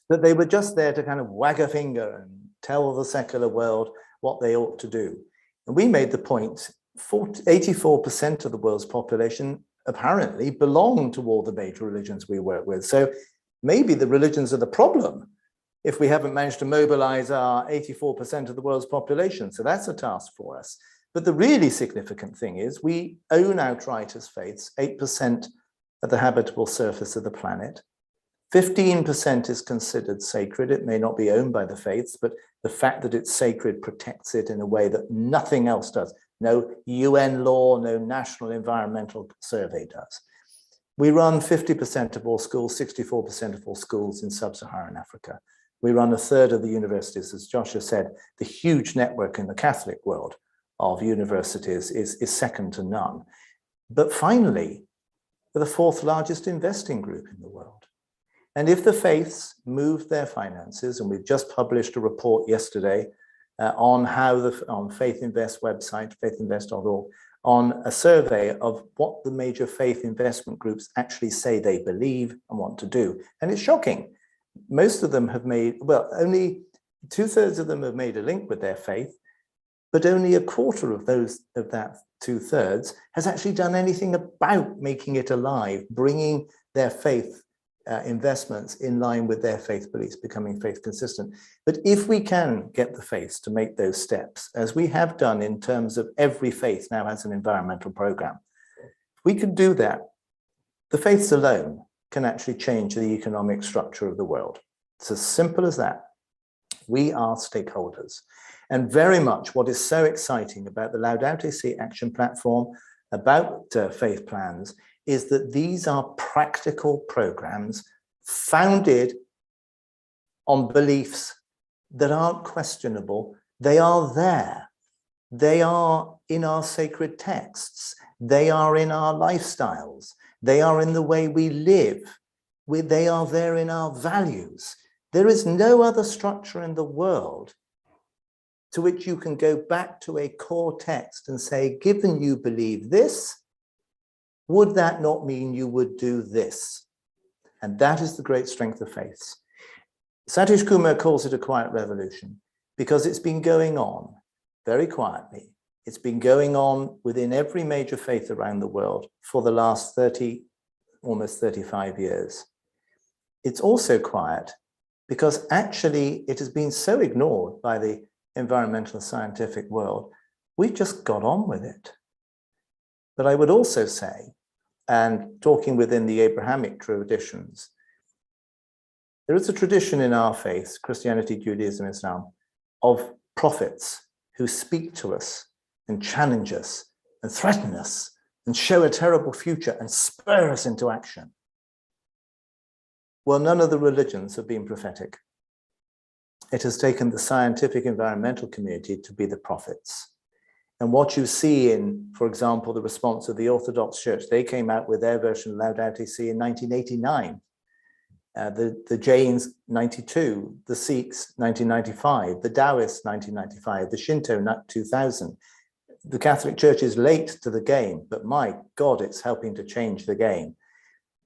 Speaker 4: that they were just there to kind of wag a finger and tell the secular world what they ought to do. And we made the point, 84% of the world's population apparently belong to all the major religions we work with. So maybe the religions are the problem if we haven't managed to mobilize our 84% of the world's population. So that's a task for us. But the really significant thing is we own outright as faiths 8% of the habitable surface of the planet. 15% is considered sacred. It may not be owned by the faiths, but the fact that it's sacred protects it in a way that nothing else does. No UN law, no national environmental survey does. We run 50% of all schools, 64% of all schools in sub-Saharan Africa. We run a third of the universities. As Joshua said, the huge network in the Catholic world of universities is second to none. But finally, we're the 4th largest investing group in the world. And if the faiths move their finances, and we've just published a report yesterday on how on Faith Invest website, faithinvest.org, on a survey of what the major faith investment groups actually say they believe and want to do. And it's shocking. Most of them have made, well, only 2/3 of them have made a link with their faith, but only a quarter of that 2/3 has actually done anything about making it alive, bringing their faith investments in line with their faith beliefs, becoming faith consistent. But if we can get the faiths to make those steps, as we have done in terms of every faith now has an environmental program, if we could do that, the faiths alone can actually change the economic structure of the world. It's as simple as that. We are stakeholders. And very much what is so exciting about the Laudato Si action platform, about faith plans, is that these are practical programs founded on beliefs that aren't questionable. They are there. They are in our sacred texts. They are in our lifestyles. They are in the way we live. They are there in our values. There is no other structure in the world to which you can go back to a core text and say, given you believe this, would that not mean you would do this? And that is the great strength of faiths. Satish Kumar calls it a quiet revolution because it's been going on very quietly. It's been going on within every major faith around the world for the last 30, almost 35 years. It's also quiet because actually it has been so ignored by the environmental scientific world, we've just got on with it. But I would also say, and talking within the Abrahamic traditions, there is a tradition in our faith, Christianity, Judaism, Islam, of prophets who speak to us and challenge us and threaten us and show a terrible future and spur us into action. Well, none of the religions have been prophetic. It has taken the scientific environmental community to be the prophets. And what you see in, for example, the response of the Orthodox Church, they came out with their version of Laudato Si in 1989. The Jains, 92, the Sikhs, 1995, the Taoists, 1995, the Shinto, 2000. The Catholic Church is late to the game, but my God, it's helping to change the game.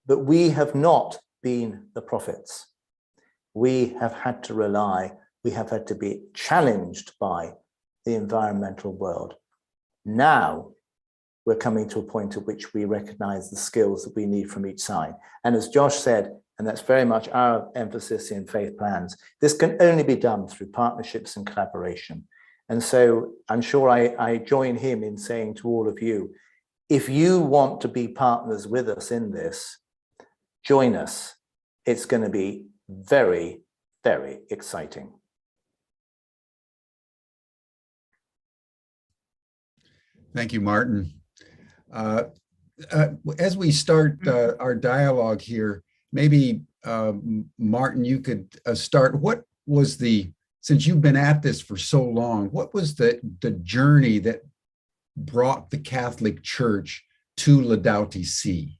Speaker 4: But we have not been the prophets. We have had to rely, we have had to be challenged by the environmental world. Now we're coming to a point at which we recognize the skills that we need from each side. And as Josh said, and that's very much our emphasis in faith plans, this can only be done through partnerships and collaboration. And so I'm sure I join him in saying to all of you, if you want to be partners with us in this, join us. It's going to be very, very exciting.
Speaker 1: Thank you, Martin. As we start our dialogue here, maybe Martin, you could start. What was since you've been at this for so long, what was the journey that brought the Catholic Church to Laudato Si?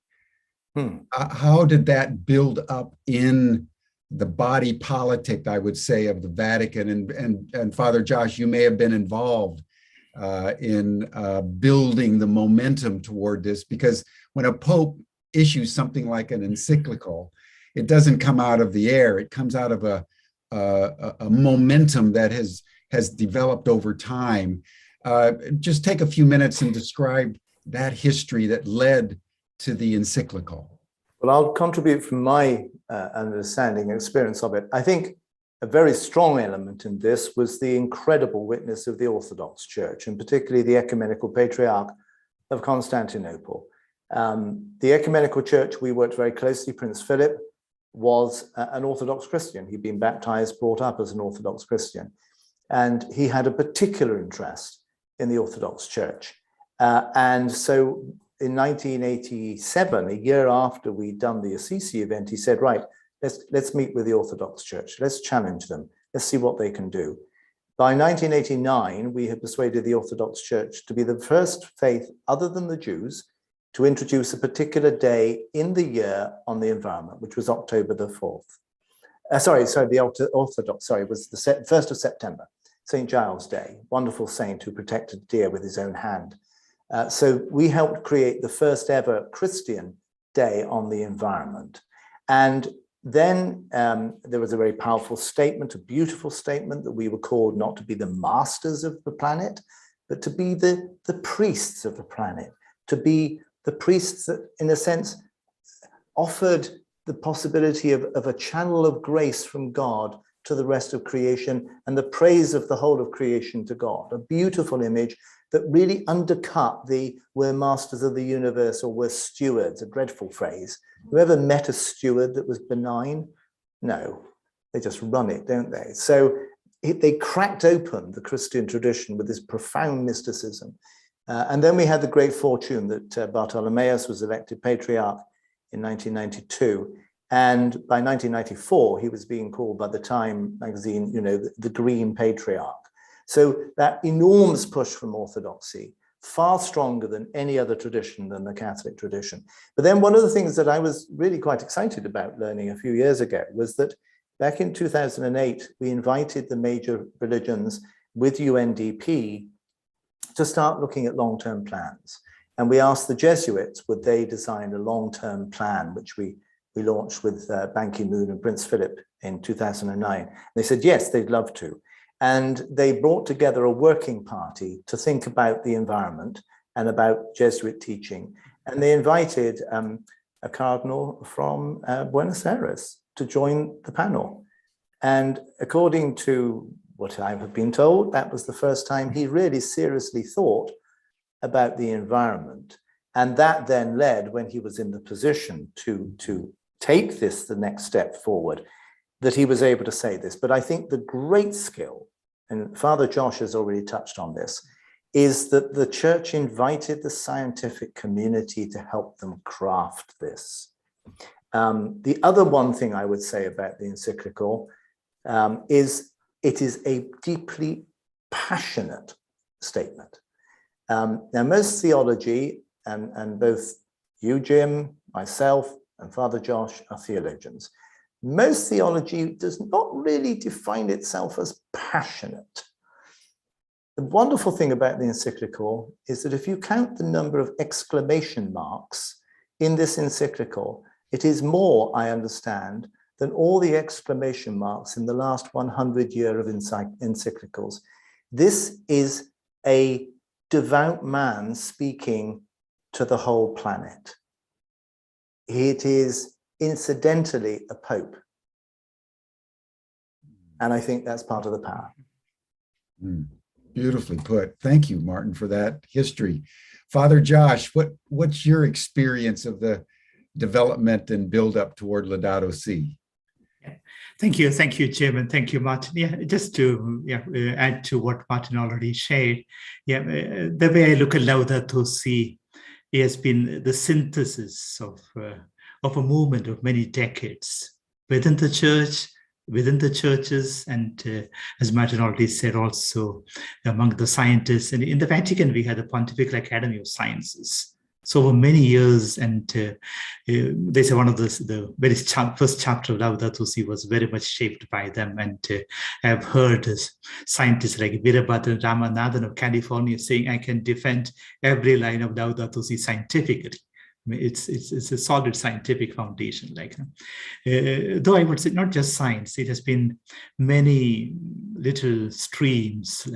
Speaker 1: How did that build up in the body politic, I would say, of the Vatican? And Father Josh, you may have been involved in building the momentum toward this, because when a pope issues something like an encyclical, it doesn't come out of the air. It comes out of a momentum that has developed over time. Just take a few minutes and describe that history that led to the encyclical.
Speaker 4: Well, I'll contribute from my understanding and experience of it. I think a very strong element in this was the incredible witness of the Orthodox Church, and particularly the Ecumenical Patriarch of Constantinople. The Ecumenical Church, we worked very closely. Prince Philip was an Orthodox Christian. He'd been baptized, brought up as an Orthodox Christian, and he had a particular interest in the Orthodox Church. And so in 1987, a year after we'd done the Assisi event, he said, right, let's meet with the Orthodox Church. Let's challenge them. Let's see what they can do. By 1989, we had persuaded the Orthodox Church to be the first faith other than the Jews to introduce a particular day in the year on the environment, which was October the 4th. The Orthodox, it was the 1st of September, St. Giles' Day, wonderful saint who protected deer with his own hand. So we helped create the first ever Christian day on the environment. And then there was a very powerful statement, a beautiful statement, that we were called not to be the masters of the planet, but to be the priests of the planet, to be the priests that, in a sense, offered the possibility of a channel of grace from God to the rest of creation and the praise of the whole of creation to God. A beautiful image that really undercut the "we're masters of the universe" or "we're stewards," a dreadful phrase. Whoever met a steward that was benign? No, they just run it, don't they? So they cracked open the Christian tradition with this profound mysticism. And then we had the great fortune that Bartholomeus was elected patriarch in 1992. And by 1994, he was being called by the Time magazine, the Green Patriarch. So that enormous push from orthodoxy, far stronger than any other tradition than the Catholic tradition. But then one of the things that I was really quite excited about learning a few years ago was that back in 2008, we invited the major religions with UNDP to start looking at long-term plans. And we asked the Jesuits, would they design a long-term plan, which we launched with Ban Ki-moon and Prince Philip in 2009. They said, yes, they'd love to. And they brought together a working party to think about the environment and about Jesuit teaching. And they invited a cardinal from Buenos Aires to join the panel. And according to what I have been told, that was the first time he really seriously thought about the environment. And that then led, when he was in the position to take this the next step forward, that he was able to say this. But I think the great skill, and Father Josh has already touched on this, is that the church invited the scientific community to help them craft this. The other one thing I would say about the encyclical is it is a deeply passionate statement. Now, most theology, and both you, Jim, myself, and Father Josh are theologians. Most theology does not really define itself as passionate. The wonderful thing about the encyclical is that if you count the number of exclamation marks in this encyclical, it is more, I understand, than all the exclamation marks in the last 100 years of encyclicals. This is a devout man speaking to the whole planet. It is incidentally a pope. And I think that's part of the power.
Speaker 1: Beautifully put. Thank you, Martin, for that history. Father Josh, what's your experience of the development and build up toward Laudato Si?
Speaker 2: Thank you, Jim, and thank you, Martin. Yeah, just to add to what Martin already shared. Yeah, the way I look at Laudato Si he has been the synthesis of a movement of many decades within the church, within the churches, and as Martin already said, also among the scientists. And in the Vatican, we had the Pontifical Academy of Sciences. So over many years, and they say one of the very first chapter of Laudato Si was very much shaped by them. And I've heard scientists like Veerabhadra Ramanathan of California saying, I can defend every line of Laudato Si scientifically. It's a solid scientific foundation. Though I would say not just science, it has been many little streams,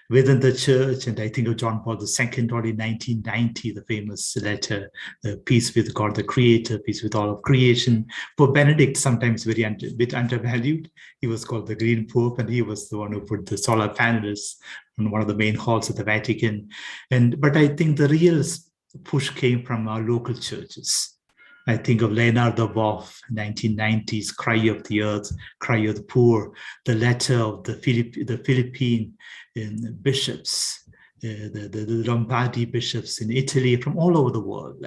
Speaker 2: within the church. And I think of John Paul II, already in 1990, the famous letter, the Peace with God, the Creator, peace with all of creation. Pope Benedict, sometimes very bit undervalued. He was called the Green Pope, and he was the one who put the solar panels on one of the main halls of the Vatican. But I think the real push came from our local churches. I think of Leonardo Boff, 1990s, Cry of the Earth, Cry of the Poor, the letter of the Philippine bishops, the Lombardy bishops in Italy, from all over the world.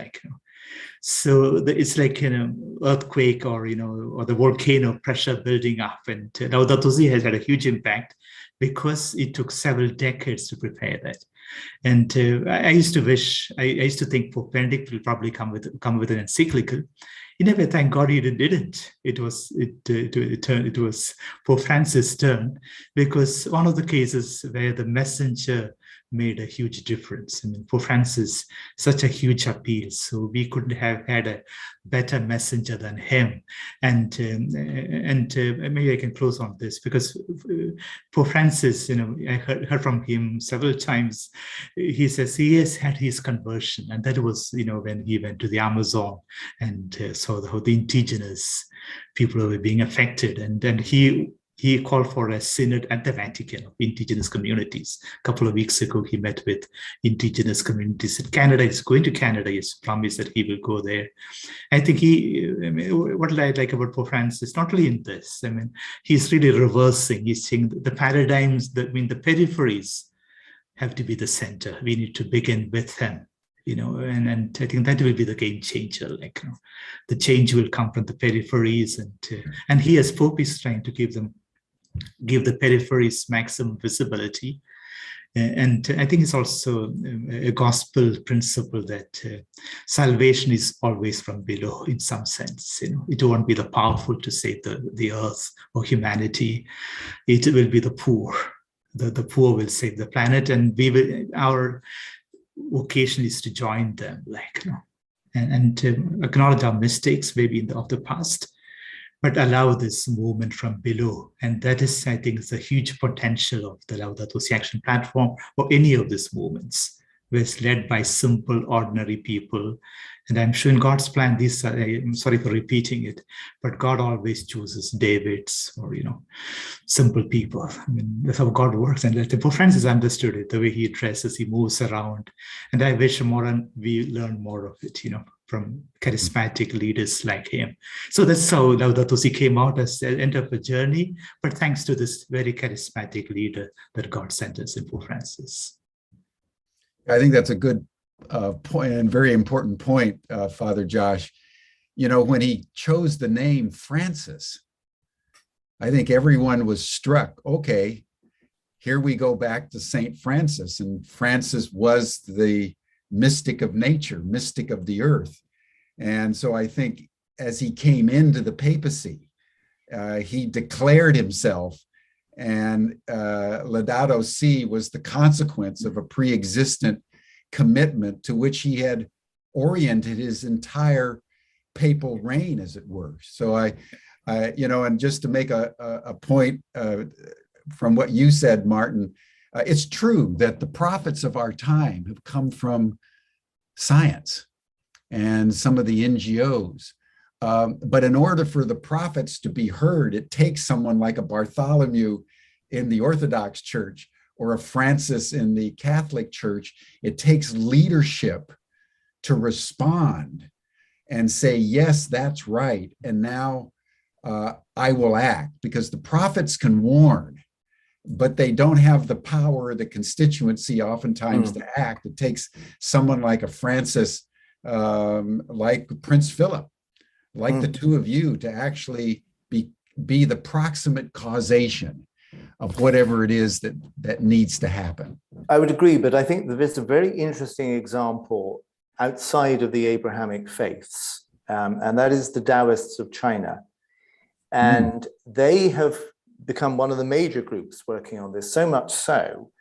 Speaker 2: So it's like an earthquake or the volcano pressure building up. And Laudato Si has had a huge impact because it took several decades to prepare that. And I used to think Pope Benedict will probably come with an encyclical. In a way, thank God he didn't. It was Pope Francis' turn, because one of the cases where the messenger made a huge difference. I mean, Pope Francis, such a huge appeal, so we couldn't have had a better messenger than him. And maybe I can close on this, because Pope Francis, I heard from him several times. He says he has had his conversion, and that was, when he went to the Amazon and saw how the indigenous people were being affected, and then he called for a synod at the Vatican of indigenous communities. A couple of weeks ago, he met with indigenous communities in Canada. He's going to Canada. He's promised that he will go there. I think what I like about Pope Francis, not really in this, he's really reversing. He's saying the paradigms, the peripheries have to be the center. We need to begin with them. And I think that will be the game changer. The change will come from the peripheries, and he, as Pope, is trying to give the peripheries maximum visibility. And I think it's also a gospel principle that salvation is always from below, in some sense. It won't be the powerful to save the earth or humanity. It will be the poor. The poor will save the planet, and our vocation is to join them, and to acknowledge our mistakes, maybe of the past, but allow this movement from below. And that is, I think, the huge potential of the Laudato Si Action Platform, or any of these movements, where it's led by simple, ordinary people. And I'm sure in God's plan, I'm sorry for repeating it, but God always chooses Davids or, simple people. That's how God works. And Pope Francis understood it, the way he dresses, he moves around. And I wish we learn more of it, from charismatic leaders like him. So that's how Laudato Si came out as the end of a journey, but thanks to this very charismatic leader that God sent us in Pope Francis.
Speaker 1: I think that's a good point, and very important point, Father Josh. When he chose the name Francis, I think everyone was struck. Okay, here we go back to Saint Francis, and Francis was the mystic of nature, mystic of the earth. And so I think as he came into the papacy, he declared himself, and Laudato Si was the consequence of a pre-existent commitment to which he had oriented his entire papal reign, as it were. So and just to make a point from what you said, Martin, it's true that the prophets of our time have come from science and some of the NGOs. But in order for the prophets to be heard, it takes someone like a Bartholomew in the Orthodox Church or a Francis in the Catholic Church. It takes leadership to respond and say, yes, that's right. And now I will act, because the prophets can warn. but they don't have the power, the constituency oftentimes to act. It takes someone like a Francis, like Prince Philip, like the two of you, to actually be the proximate causation of whatever it is that needs to happen.
Speaker 4: I would agree, but I think that there's a very interesting example outside of the Abrahamic faiths, and that is the Taoists of China. And they have become one of the major groups working on this, so much so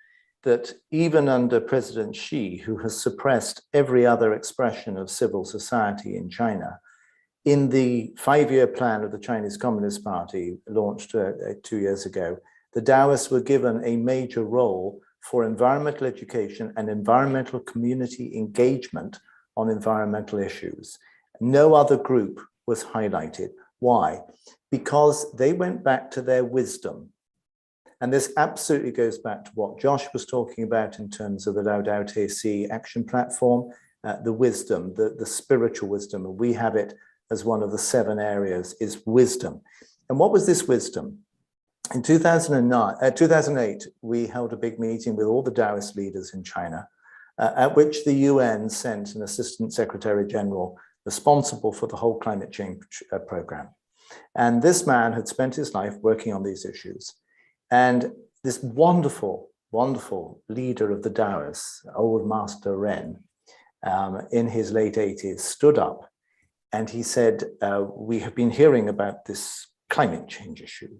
Speaker 4: that even under President Xi, who has suppressed every other expression of civil society in China, in the 5-year plan of the Chinese Communist Party launched 2 years ago, the Taoists were given a major role for environmental education and environmental community engagement on environmental issues. No other group was highlighted. Why? Because they went back to their wisdom. And this absolutely goes back to what Josh was talking about in terms of the Laudato Si action platform, the wisdom, the spiritual wisdom, and we have it as one of the 7 areas, is wisdom. And what was this wisdom? In 2008, we held a big meeting with all the Taoist leaders in China, at which the UN sent an assistant secretary general responsible for the whole climate change program. And this man had spent his life working on these issues. And this wonderful, wonderful leader of the Taoists, old Master Ren, in his late 80s, stood up and he said, we have been hearing about this climate change issue.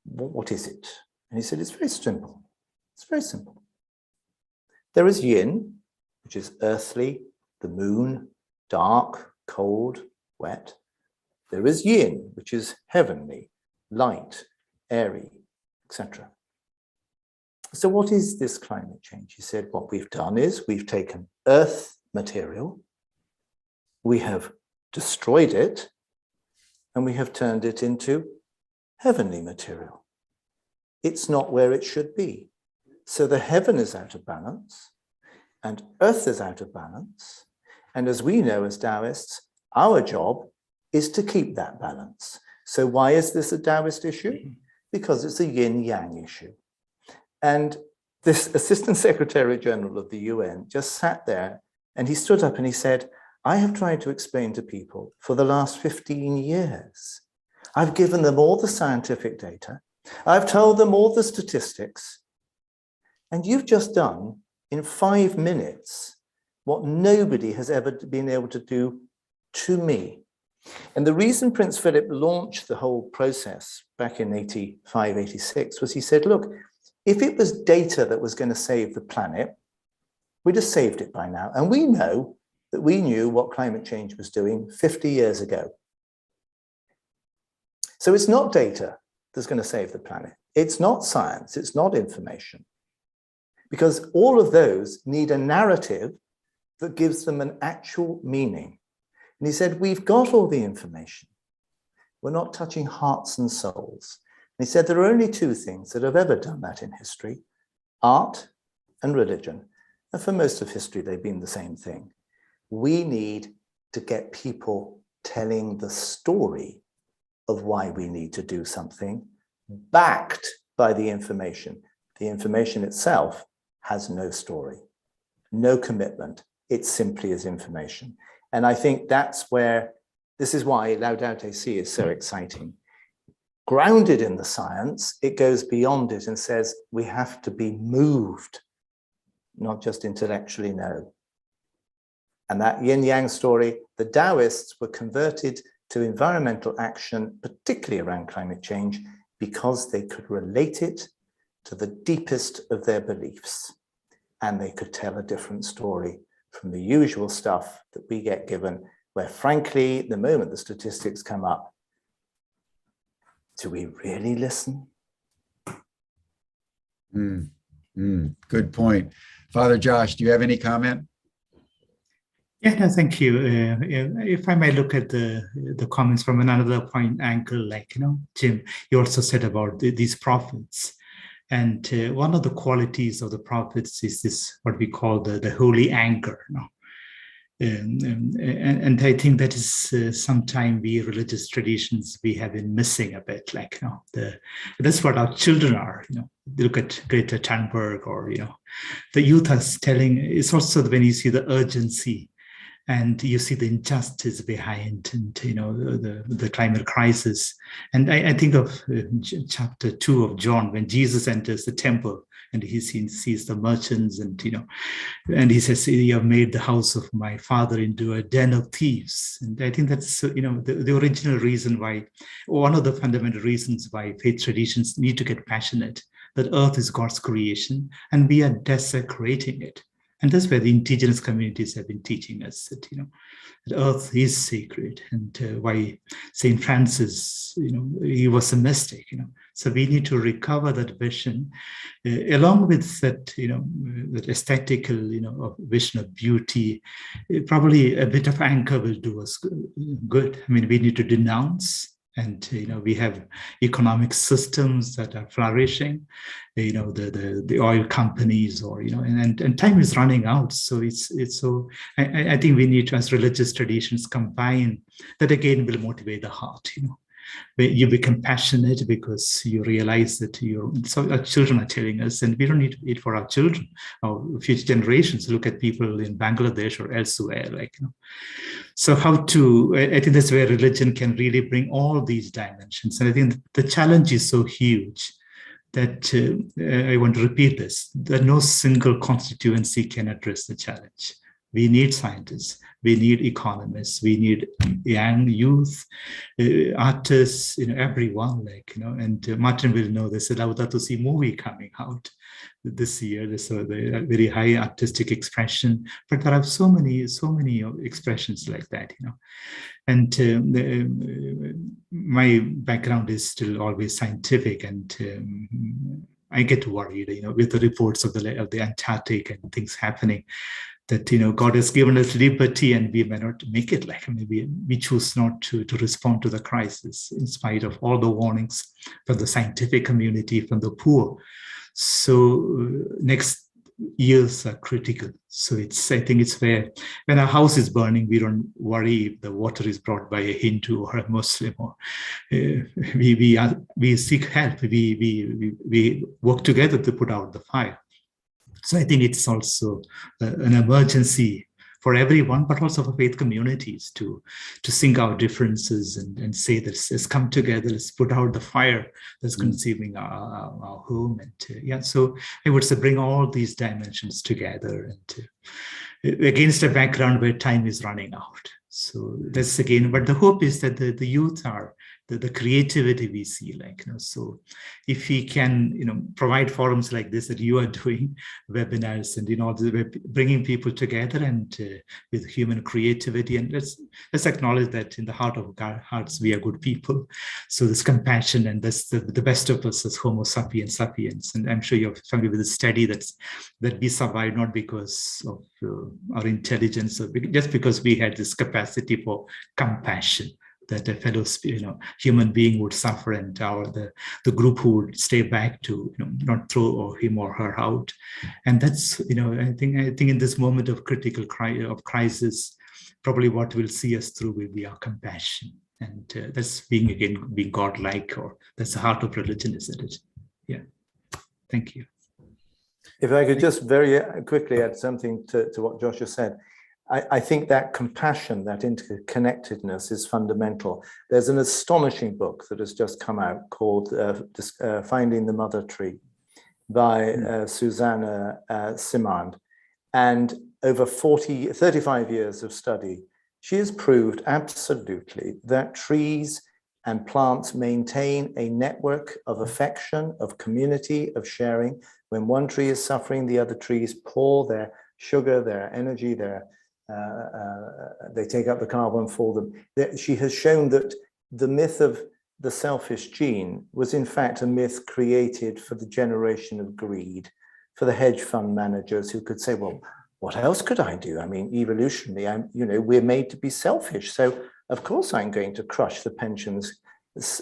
Speaker 4: What is it? And he said, it's very simple. It's very simple. There is yin, which is earthly, the moon, dark, cold, wet. There is yin, which is heavenly, light, airy, etc. So what is this climate change? He said, what we've done is we've taken earth material, we have destroyed it, and we have turned it into heavenly material. It's not where it should be. So the heaven is out of balance, and earth is out of balance. And as we know as Taoists, our job is to keep that balance. So why is this a Taoist issue? Because it's a yin-yang issue. And this Assistant Secretary General of the UN just sat there and he stood up and he said, I have tried to explain to people for the last 15 years. I've given them all the scientific data. I've told them all the statistics. And you've just done in 5 minutes what nobody has ever been able to do to me. And the reason Prince Philip launched the whole process back in 85, 86 was he said, look, if it was data that was going to save the planet, we'd have saved it by now. And we know that we knew what climate change was doing 50 years ago. So it's not data that's going to save the planet. It's not science. It's not information. Because all of those need a narrative that gives them an actual meaning. And he said, we've got all the information. We're not touching hearts and souls. And he said, there are only 2 things that have ever done that in history, art and religion. And for most of history, they've been the same thing. We need to get people telling the story of why we need to do something, backed by the information. The information itself has no story, no commitment. It simply is information. And I think that's where, this is why Laudato Si is so exciting. Grounded in the science, it goes beyond it and says we have to be moved, not just intellectually know. And that yin-yang story, the Taoists were converted to environmental action, particularly around climate change, because they could relate it to the deepest of their beliefs. And they could tell a different story from the usual stuff that we get given, where frankly, the moment the statistics come up, do we really listen?
Speaker 1: Good point. Father Josh, do you have any comment?
Speaker 2: Yeah, no, thank you. If I may look at the comments from another point angle, like, Jim, you also said about these prophets. And one of the qualities of the prophets is this, what we call the holy anger. And I think that is sometime we religious traditions we have been missing a bit. Like, you know, that's what our children are. You know, look at Greta Thunberg, or you know, the youth are telling. It's also when you see the urgency, and you see the injustice behind, and you know, the climate crisis. And I think of chapter 2 of John, when Jesus enters the temple and he sees the merchants, and you know, and he says, "You have made the house of my father into a den of thieves." And I think that's, you know, the original reason why, one of the fundamental reasons why faith traditions need to get passionate, that earth is God's creation and we are desecrating it. And that's where the indigenous communities have been teaching us that, you know, that earth is sacred, and why St. Francis, you know, he was a mystic, you know. So we need to recover that vision, along with that, you know, that aesthetical, you know, vision of beauty. Probably a bit of anchor will do us good. I mean, we need to denounce. And you know, we have economic systems that are flourishing, you know, the oil companies, or you know, and time is running out. So it's so I think we need to, as religious traditions, combine that. Again, will motivate the heart. You know, where you become passionate because you realize that so our children are telling us, and we don't need to wait for our children, our future generations. Look at people in Bangladesh or elsewhere, like, you know. So how to, I think that's where religion can really bring all these dimensions. And I think the challenge is so huge that I want to repeat this, that no single constituency can address the challenge. We need scientists, we need economists, we need young youth, artists, you know, everyone, like, you know. And Martin will know there's a Laudato Si movie coming out this year. There's a very high artistic expression, but there are so many expressions like that, you know. And my background is still always scientific, and I get worried, you know, with the reports of the Antarctic and things happening, that, you know, God has given us liberty and we may not make it. Like, maybe we choose not to respond to the crisis in spite of all the warnings from the scientific community, from the poor. So next years are critical. So I think it's where, when a house is burning, we don't worry if the water is brought by a Hindu or a Muslim, or we seek help. We work together to put out the fire. So I think it's also an emergency for everyone, but also for faith communities to sink our differences and say that let's come together, let's put out the fire that's consuming our home. And so I would say bring all these dimensions together, and against a background where time is running out. So that's again, but the hope is that the youth are the creativity we see, like, you know. So if we can, you know, provide forums like this that you are doing, webinars, and, you know, bringing people together, and with human creativity, and let's acknowledge that in the heart of our hearts we are good people. So this compassion, and that's the best of us as Homo sapiens sapiens. And I'm sure you're familiar with the study that we survived not because of our intelligence, or just because we had this capacity for compassion, that a fellow, you know, human being would suffer, and the group who would stay back to, you know, not throw him or her out. And that's, you know, I think in this moment of critical crisis, probably what will see us through will be our compassion, and that's being godlike, or that's the heart of religion, isn't it? Yeah. Thank you.
Speaker 4: If I could just very quickly add something to what Josh has said. I think that compassion, that interconnectedness is fundamental. There's an astonishing book that has just come out called Finding the Mother Tree by Susanna Simard. And over 35 years of study, she has proved absolutely that trees and plants maintain a network of affection, of community, of sharing. When one tree is suffering, the other trees pour their sugar, their energy, they take up the carbon for them. She has shown that the myth of the selfish gene was in fact a myth created for the generation of greed, for the hedge fund managers who could say, well, what else could I do? I mean, evolutionally, we're made to be selfish. So of course I'm going to crush the pensions,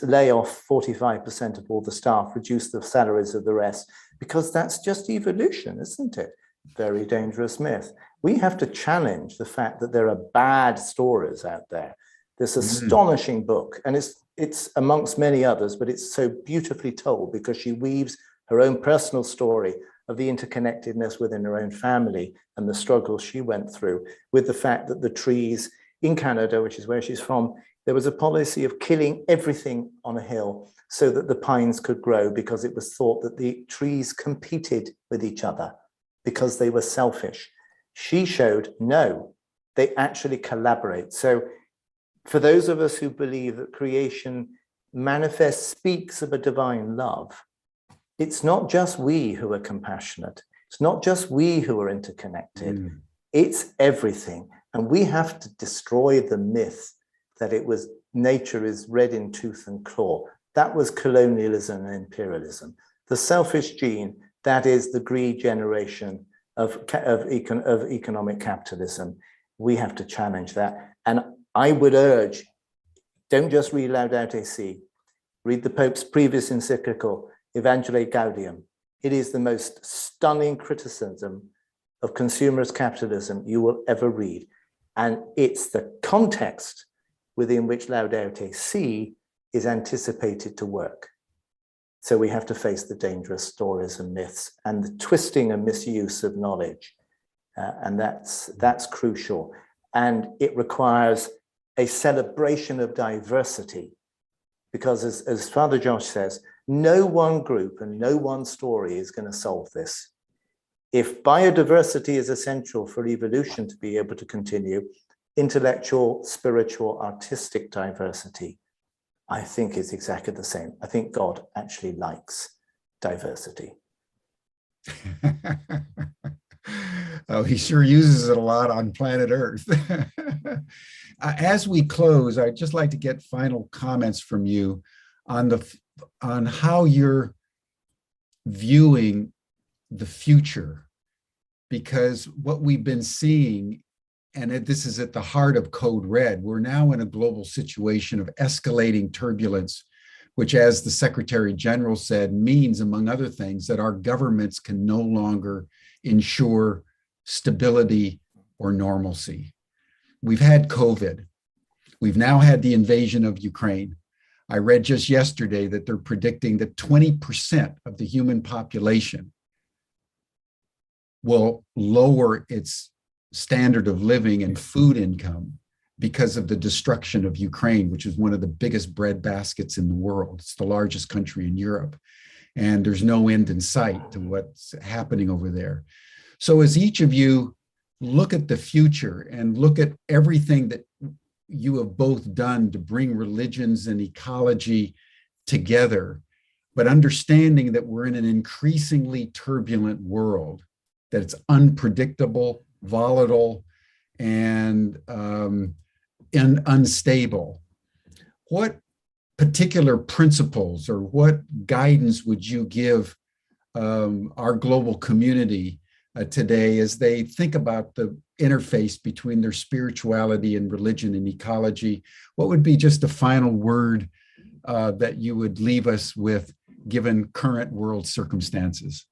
Speaker 4: lay off 45% of all the staff, reduce the salaries of the rest, because that's just evolution, isn't it? Very dangerous myth. We have to challenge the fact that there are bad stories out there. This astonishing book, and it's amongst many others, but it's so beautifully told because she weaves her own personal story of the interconnectedness within her own family and the struggles she went through with the fact that the trees in Canada, which is where she's from, there was a policy of killing everything on a hill so that the pines could grow, because it was thought that the trees competed with each other because they were selfish. She showed, no, they actually collaborate. So for those of us who believe that creation manifests, speaks of a divine love, it's not just we who are compassionate. It's not just we who are interconnected. It's everything. And we have to destroy the myth that it was nature is red in tooth and claw. That was colonialism and imperialism. The selfish gene, that is the greed generation of economic capitalism. We have to challenge that. And I would urge, don't just read Laudato Si, read the Pope's previous encyclical, Evangelii Gaudium. It is the most stunning criticism of consumerist capitalism you will ever read. And it's the context within which Laudato Si is anticipated to work. So we have to face the dangerous stories and myths and the twisting and misuse of knowledge. And that's crucial. And it requires a celebration of diversity, because as Father Josh says, no one group and no one story is going to solve this. If biodiversity is essential for evolution to be able to continue, intellectual, spiritual, artistic diversity, I think is exactly the same. I think God actually likes diversity.
Speaker 1: Oh, he sure uses it a lot on planet Earth. As we close, I'd just like to get final comments from you on how you're viewing the future, because what we've been seeing, and this is at the heart of Code Red, we're now in a global situation of escalating turbulence, which, as the Secretary General said, means, among other things, that our governments can no longer ensure stability or normalcy. We've had COVID. We've now had the invasion of Ukraine. I read just yesterday that they're predicting that 20% of the human population will lower its standard of living and food income because of the destruction of Ukraine, which is one of the biggest bread baskets in the world. It's the largest country in Europe. And there's no end in sight to what's happening over there. So as each of you look at the future and look at everything that you have both done to bring religions and ecology together, but understanding that we're in an increasingly turbulent world, that it's unpredictable, volatile, and unstable, what particular principles or what guidance would you give our global community today as they think about the interface between their spirituality and religion and ecology? What would be just a final word that you would leave us with, given current world circumstances?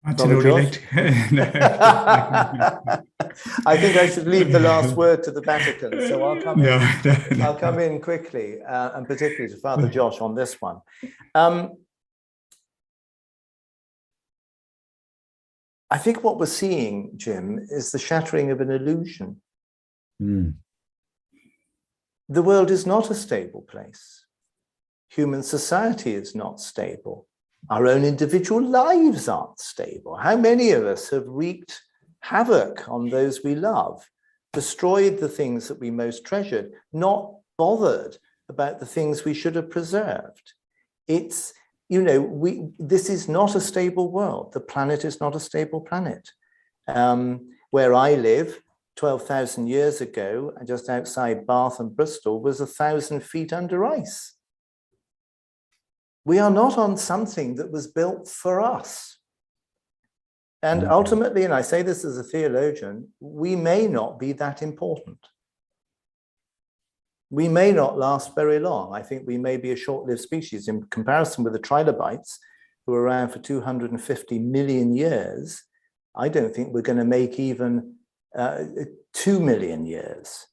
Speaker 2: Martin, would you like to?
Speaker 4: I think I should leave the last word to the Vatican, so I'll come in. I'll come in quickly, and particularly to Father Josh on this one. I think what we're seeing, Jim, is the shattering of an illusion. The world is not a stable place. Human society is not stable. Our own individual lives aren't stable. How many of us have wreaked havoc on those we love, destroyed the things that we most treasured, not bothered about the things we should have preserved? It's, you know, this is not a stable world. The planet is not a stable planet. Where I live, 12,000 years ago, just outside Bath and Bristol, was 1,000 feet under ice. We are not on something that was built for us. And ultimately, and I say this as a theologian, we may not be that important. we may not last very long. I think we may be a short-lived species in comparison with the trilobites, who were around for 250 million years. I don't think we're going to make even 2 million years,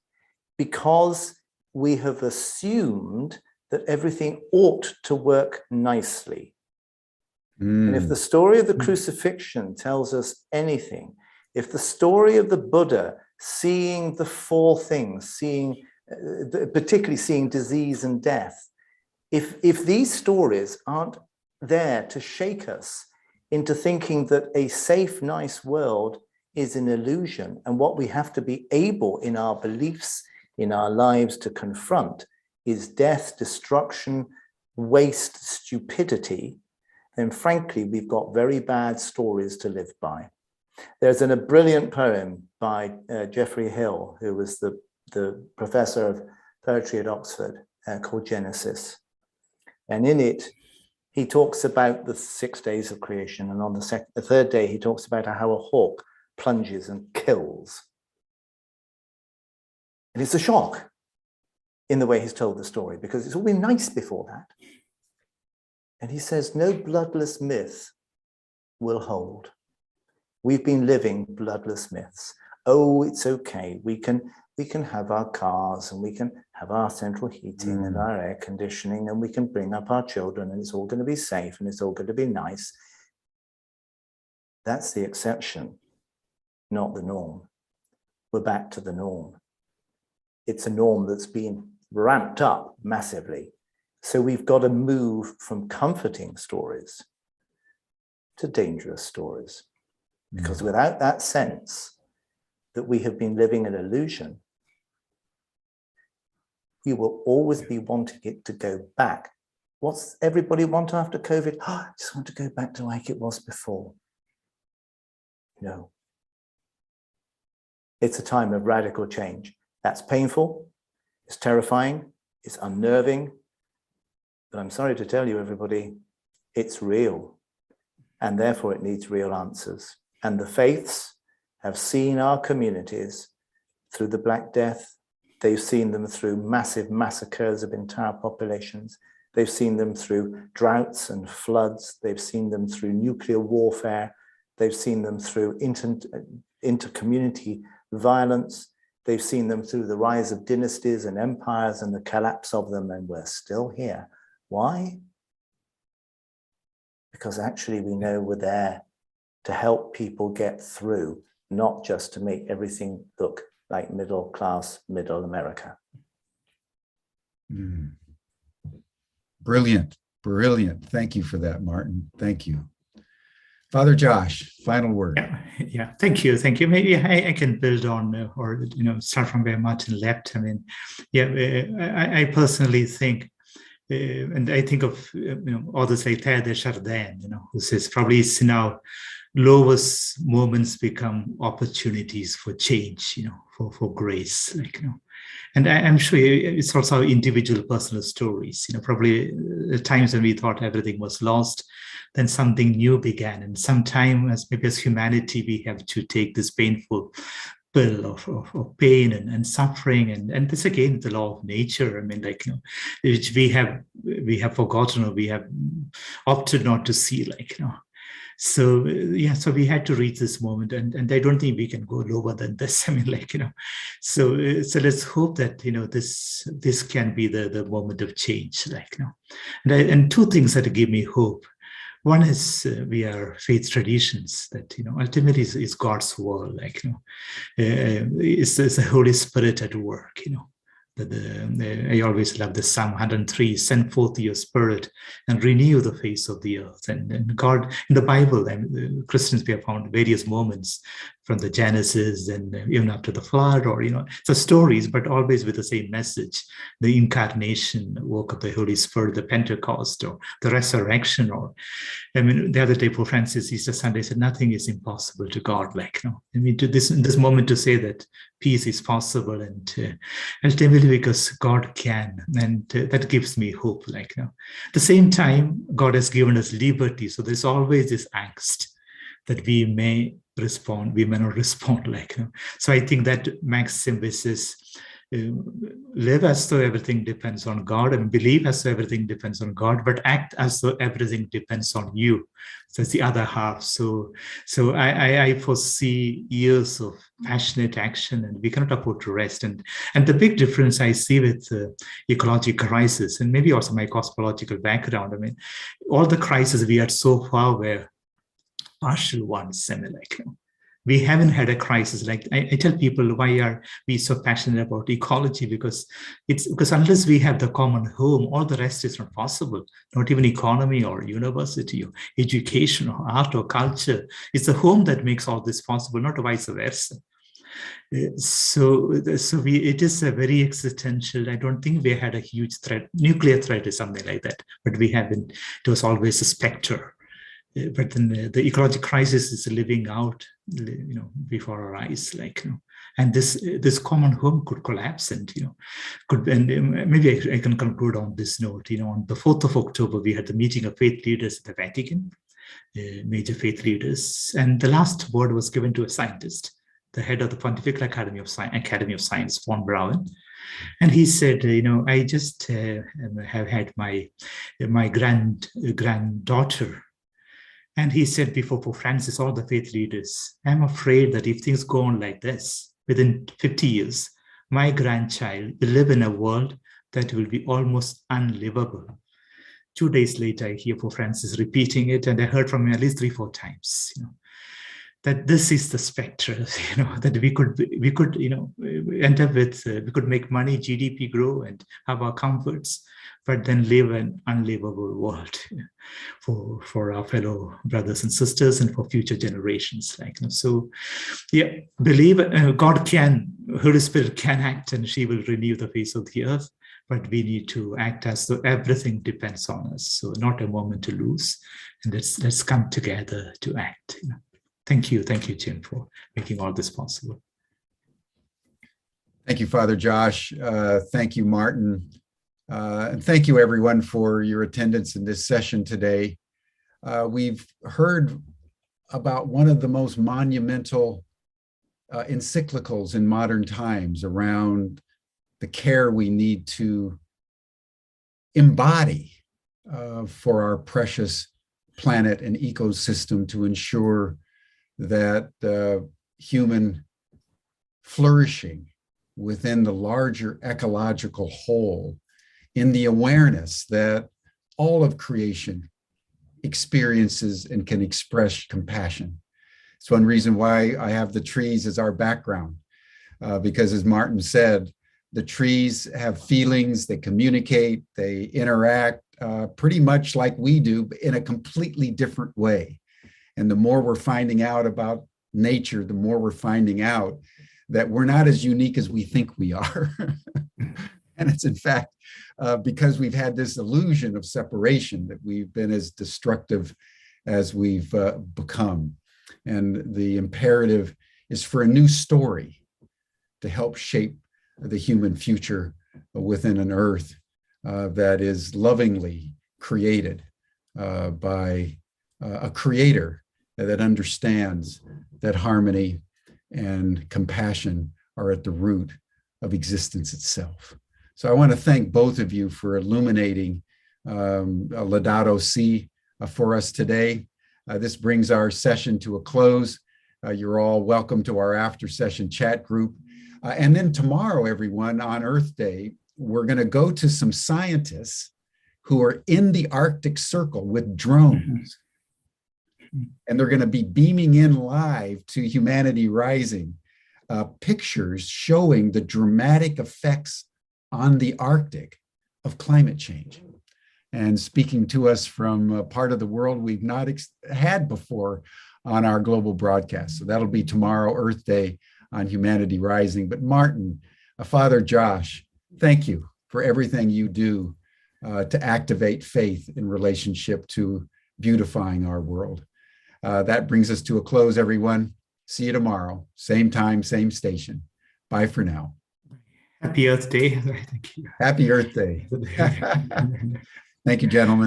Speaker 4: because we have assumed that everything ought to work nicely. And if the story of the crucifixion tells us anything, if the story of the Buddha seeing the four things, particularly seeing disease and death, if these stories aren't there to shake us into thinking that a safe, nice world is an illusion, and what we have to be able in our beliefs, in our lives to confront is death, destruction, waste, stupidity, then frankly, we've got very bad stories to live by. There's a brilliant poem by Geoffrey Hill, who was the professor of poetry at Oxford, called Genesis. And in it, he talks about the 6 days of creation. And on the third day, he talks about how a hawk plunges and kills. And it's a shock in the way he's told the story, because it's all been nice before that. And he says, no bloodless myth will hold. We've been living bloodless myths. Oh, it's okay. We can have our cars, and we can have our central heating and our air conditioning, and we can bring up our children, and it's all going to be safe, and it's all going to be nice. That's the exception, not the norm. We're back to the norm. It's a norm that's been ramped up massively. So we've got to move from comforting stories to dangerous stories. Because without that sense that we have been living an illusion, we will always be wanting it to go back. What's everybody want after COVID? Oh, I just want to go back to like it was before. No. It's a time of radical change. That's painful, it's terrifying, it's unnerving, but I'm sorry to tell you, everybody, it's real, and therefore it needs real answers. And the faiths have seen our communities through the Black Death. They've seen them through massive massacres of entire populations. They've seen them through droughts and floods. They've seen them through nuclear warfare. They've seen them through inter-community violence. They've seen them through the rise of dynasties and empires and the collapse of them, and we're still here. Why? Because actually we know we're there to help people get through, not just to make everything look like middle class, middle America.
Speaker 1: Brilliant, brilliant. Thank you for that, Martin. Thank you. Father Josh, final word.
Speaker 2: Yeah. Thank you. Maybe I can build on or start from where Martin left. I mean, I personally think, and I think of authors like Teilhard de Chardin, who says probably it's now lowest moments become opportunities for change, for grace, And I'm sure it's also individual personal stories, probably the times when we thought everything was lost, then something new began. And sometimes, maybe as humanity, we have to take this painful pill of pain and suffering. And this, again, the law of nature. I mean, which we have forgotten, or we have opted not to see, So we had to reach this moment, and I don't think we can go lower than this. I mean, so let's hope that this can be the moment of change, and two things that give me hope. One is we are faith traditions that ultimately is God's world, it's the Holy Spirit at work, I always love the Psalm 103, send forth your spirit and renew the face of the earth. And God, in the Bible, Christians, we have found various moments from the Genesis and even up to the flood, or, the stories, but always with the same message, the incarnation work of the Holy Spirit, the Pentecost, or the resurrection, or, the other day, Pope Francis, Easter Sunday, said, nothing is impossible to God, to this moment to say that peace is possible, and ultimately because God can, and that gives me hope, At the same time, God has given us liberty, so there's always this angst that we may respond, we may not respond, So I think that maxim versus live as though everything depends on God, and believe as though everything depends on God, but act as though everything depends on you. So that's the other half. So I foresee years of passionate action, and we cannot afford to rest. And the big difference I see with ecological crisis, and maybe also my cosmological background, I mean, all the crises we had so far were partial ones. I mean, like, we haven't had a crisis. Like I tell people, why are we so passionate about ecology? Because unless we have the common home, all the rest is not possible. Not even economy or university or education or art or culture. It's the home that makes all this possible, not vice versa. So it is a very existential. I don't think we had a huge threat. Nuclear threat is something like that, but we haven't. It was always a specter. But then the ecological crisis is living out, before our eyes, and this common home could collapse, and maybe I can conclude on this note. On the 4th of October, we had the meeting of faith leaders at the Vatican, major faith leaders, and the last word was given to a scientist, the head of the Pontifical Academy of Science, von Braun. And he said, I just have had my granddaughter. And he said before Pope Francis, all the faith leaders, I'm afraid that if things go on like this, within 50 years, my grandchild will live in a world that will be almost unlivable. 2 days later, I hear Pope Francis repeating it, and I heard from him at least 3-4 times, that this is the spectre, that we could end up with, we could make money, GDP grow, and have our comforts, but then live an unlivable world for our fellow brothers and sisters and for future generations. So, believe God can, Holy Spirit can act, and she will renew the face of the earth. But we need to act as though everything depends on us. So, not a moment to lose, and let's come together to act. Thank you, Jim, for making all this possible.
Speaker 1: Thank you, Father Josh. Thank you, Martin. And thank you, everyone, for your attendance in this session today. We've heard about one of the most monumental encyclicals in modern times around the care we need to embody for our precious planet and ecosystem to ensure that human flourishing within the larger ecological whole, in the awareness that all of creation experiences and can express compassion. It's one reason why I have the trees as our background, because as Martin said, the trees have feelings, they communicate, they interact pretty much like we do, but in a completely different way. And the more we're finding out about nature, the more we're finding out that we're not as unique as we think we are. And it's in fact, because we've had this illusion of separation, that we've been as destructive as we've become. And the imperative is for a new story to help shape the human future within an earth that is lovingly created by a creator that understands that harmony and compassion are at the root of existence itself. So I want to thank both of you for illuminating Laudato Si for us today. This brings our session to a close. You're all welcome to our after session chat group. And then tomorrow, everyone, on Earth Day, we're going to go to some scientists who are in the Arctic Circle with drones. And they're going to be beaming in live to Humanity Rising pictures showing the dramatic effects on the Arctic of climate change, and speaking to us from a part of the world we've not had before on our global broadcast. So that'll be tomorrow, Earth Day, on Humanity Rising. But Martin, Father Josh, thank you for everything you do to activate faith in relationship to beautifying our world. That brings us to a close, everyone. See you tomorrow, same time, same station. Bye for now.
Speaker 2: Happy Earth Day. Thank you.
Speaker 1: Happy Earth Day. Thank you, gentlemen.